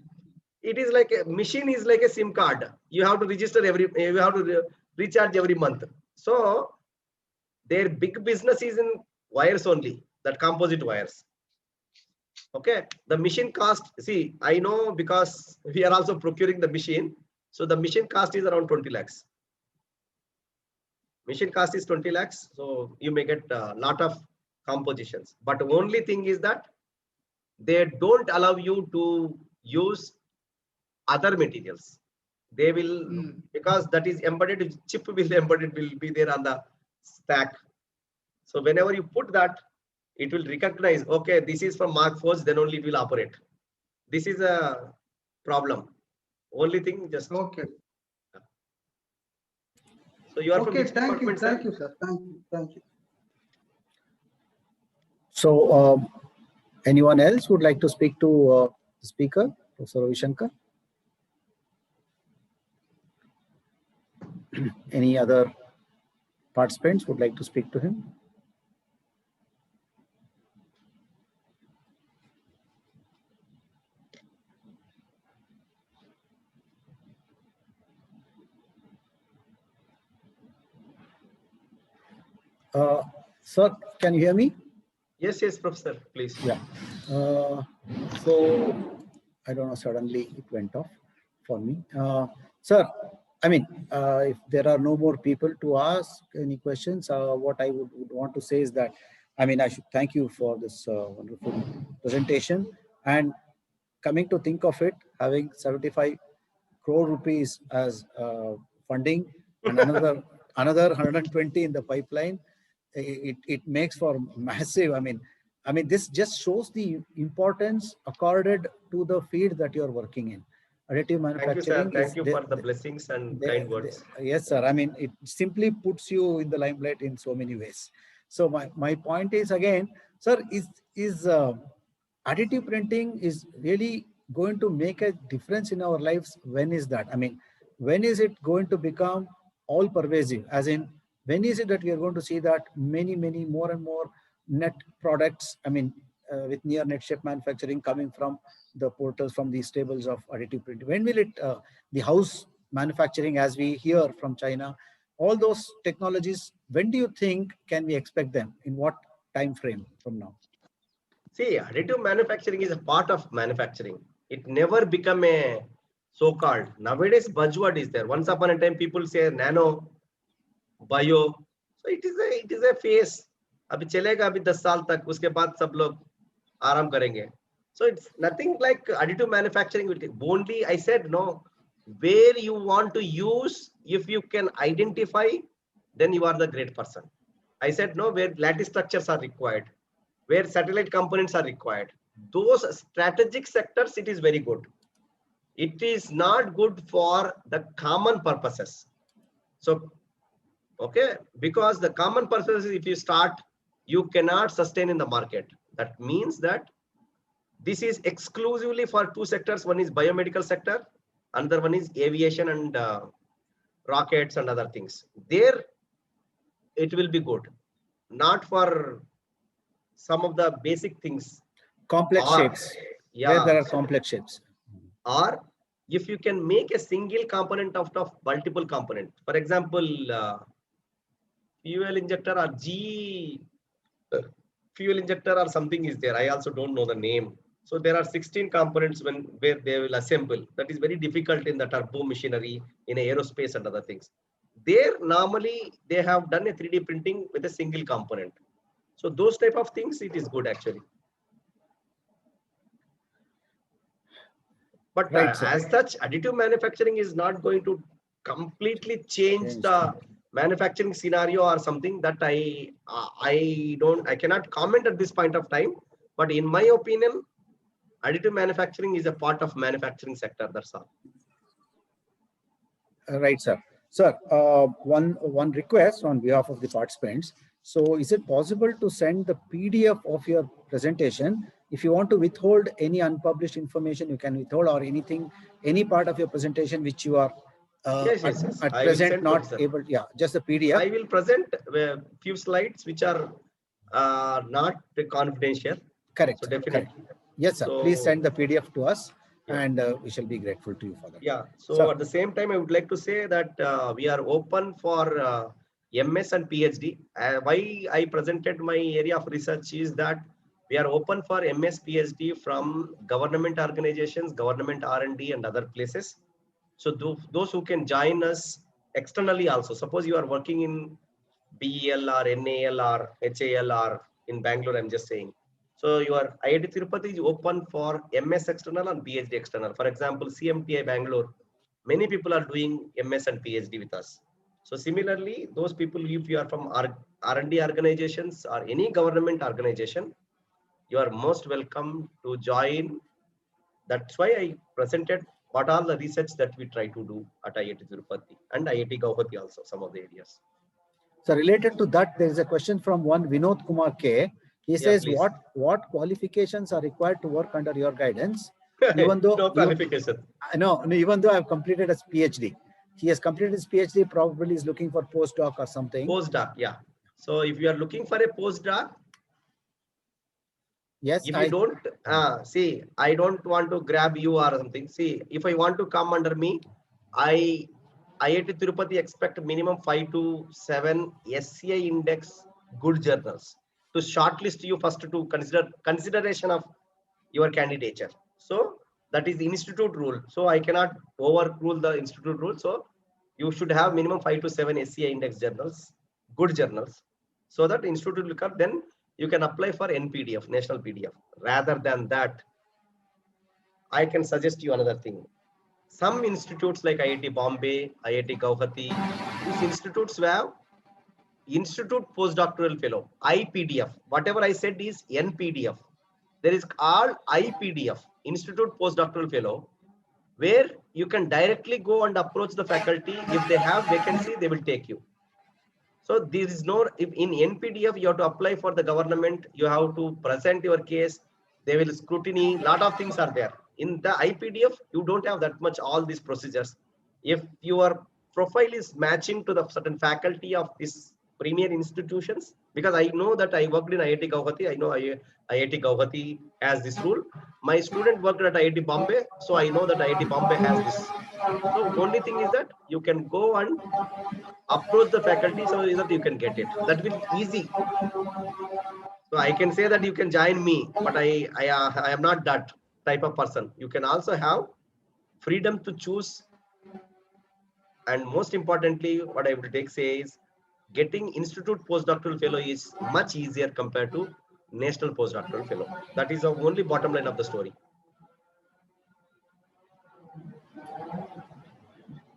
B: It is like a machine is like a SIM card. You have to register you have to recharge every month. So their big business is in wires only, that composite wires. Okay, the machine cost, see, I know because we are also procuring the machine. So the machine cost is around 20 lakhs. Machine cost is 20 lakhs. So you may get a lot of compositions. But the only thing is that they don't allow you to use other materials. They will, because that is embedded, chip will be there on the stack. So whenever you put that, it will recognize, okay, this is from Markforged, then only it will operate. This is a problem. Only thing, just
D: okay.
B: So you are from
D: okay.
B: which
D: Thank you,
B: sir?
D: Sir. Thank you.
A: So, anyone else would like to speak to the speaker, Professor Ravi Shankar? Any other participants would like to speak to him? Sir, can you hear me?
B: Yes, Professor, please.
A: Yeah. So, I don't know, suddenly it went off for me. Sir, I mean, if there are no more people to ask any questions, what I would want to say is that, I mean, I should thank you for this wonderful presentation. And coming to think of it, having 75 crore rupees as funding and another 120 in the pipeline, it makes for massive. I mean, this just shows the importance accorded to the field that you're working in. Additive manufacturing.
B: Thank you for the blessings and kind words.
A: Yes, sir. I mean, it simply puts you in the limelight in so many ways. So my point is again, sir, is additive printing is really going to make a difference in our lives? When is that? I mean, when is it going to become all pervasive? As in, When is it that we are going to see that many more and more net products, I mean, with near net shape manufacturing coming from the portals, from these tables of additive printing? When will it, the house manufacturing, as we hear from China, all those technologies, when do you think can we expect them? In what time frame from now?
B: See, additive manufacturing is a part of manufacturing. It never become a so-called. Nowadays, buzzword is there. Once upon a time, people say nano, bio. So it is a phase. अभी चलेगा अभी 10 साल तक, उसके बाद सब लोग आराम करेंगे. So it's nothing like additive manufacturing. Only I said no. Where you want to use, if you can identify, then you are the great person. I said no. Where lattice structures are required, where satellite components are required, those strategic sectors, it is very good. It is not good for the common purposes. So, okay, because the common purposes, if you start, you cannot sustain in the market. That means that this is exclusively for two sectors. One is biomedical sector, another one is aviation and rockets and other things. There, it will be good. Not for some of the basic things.
A: Complex shapes. Yeah. Where there are complex shapes.
B: Or if you can make a single component out of multiple components. For example, fuel injector or fuel injector or something is there. I also don't know the name. So there are 16 components where they will assemble. That is very difficult in the turbo machinery, in aerospace and other things. There normally they have done a 3D printing with a single component. So those type of things, it is good actually. But right, as such, additive manufacturing is not going to completely change the manufacturing scenario or something that I cannot comment at this point of time. But in my opinion, additive manufacturing is a part of manufacturing sector. That's all.
A: Right, sir. Sir, one request on behalf of the participants. So is it possible to send the PDF of your presentation? If you want to withhold any unpublished information, you can withhold, or anything, any part of your presentation which you are
B: yes.
A: At present not able, yeah, just the PDF.
B: I will present a few slides which are not confidential.
A: Correct.
B: So definitely.
A: Correct. Yes, sir. So, please send the PDF to us, yeah, and we shall be grateful to you for that.
B: Yeah. So at the same time, I would like to say that we are open for MS and PhD. Why I presented my area of research is that we are open for MS, PhD from government organizations, government R&D and other places. So those who can join us externally also. Suppose you are working in BEL or NAL or HAL or in Bangalore, I'm just saying. So your IIT Tirupati is open for MS external and PhD external. For example, CMTI Bangalore, many people are doing MS and PhD with us. So similarly, those people, if you are from R&D organizations or any government organization, you are most welcome to join. That's why I presented what all the research that we try to do at IIT Tirupati and IIT Guwahati also, some of the areas.
A: So related to that, there is a question from one Vinod Kumar K. He says, what qualifications are required to work under your guidance? Even though
B: no qualification.
A: Even though I've completed his PhD. He has completed his PhD, probably is looking for postdoc or something.
B: Postdoc, yeah. So if you are looking for a postdoc,
A: yes,
B: if you don't see, I don't want to grab you or something. See, if I want to come under me, IIT Tirupati expect minimum 5 to 7 SCI index good journals to shortlist you first to consideration of your candidature. So that is the institute rule. So I cannot overrule the institute rule. So you should have minimum 5 to 7 SCI index journals, good journals, so that institute will come. Then you can apply for NPDF, National PDF. Rather than that, I can suggest you another thing. Some institutes like IIT Bombay, IIT Guwahati, these institutes have Institute Postdoctoral Fellow, IPDF. Whatever I said is NPDF. There is all IPDF, Institute Postdoctoral Fellow, where you can directly go and approach the faculty. If they have vacancy, they will take you. So there is no, in NPDF, you have to apply for the government. You have to present your case. They will scrutiny. Lot of things are there. In the IPDF, you don't have that much, all these procedures. If you are profile is matching to the certain faculty of this premier institutions, because I know that I worked in IIT Guwahati. I know IIT Guwahati has this rule. My student worked at IIT Bombay, so I know that IIT Bombay has this. So only thing is that you can go and approach the faculty so that you can get it. That will easy. So I can say that you can join me, but I am not that type of person. You can also have freedom to choose. And most importantly, what I would say is getting institute postdoctoral fellow is much easier compared to national postdoctoral fellow. That is the only bottom line of the story.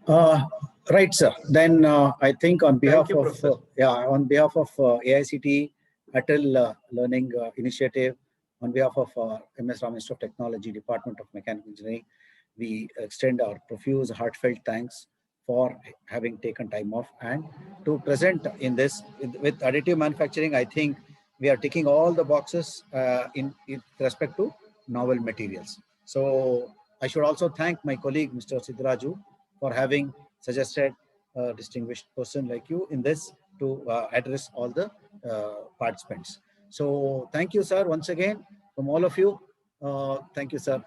A: Right, sir. Then I think on behalf
B: you,
A: of AICTE Atal Learning Initiative, on behalf of MS Ram Institute of Technology, Department of Mechanical Engineering, we extend our profuse, heartfelt thanks for having taken time off and to present in this with additive manufacturing. I think we are ticking all the boxes in respect to novel materials. So I should also thank my colleague, Mr. Siddharaju, for having suggested a distinguished person like you in this to address all the participants. So thank you, sir, once again from all of you. Thank you, sir.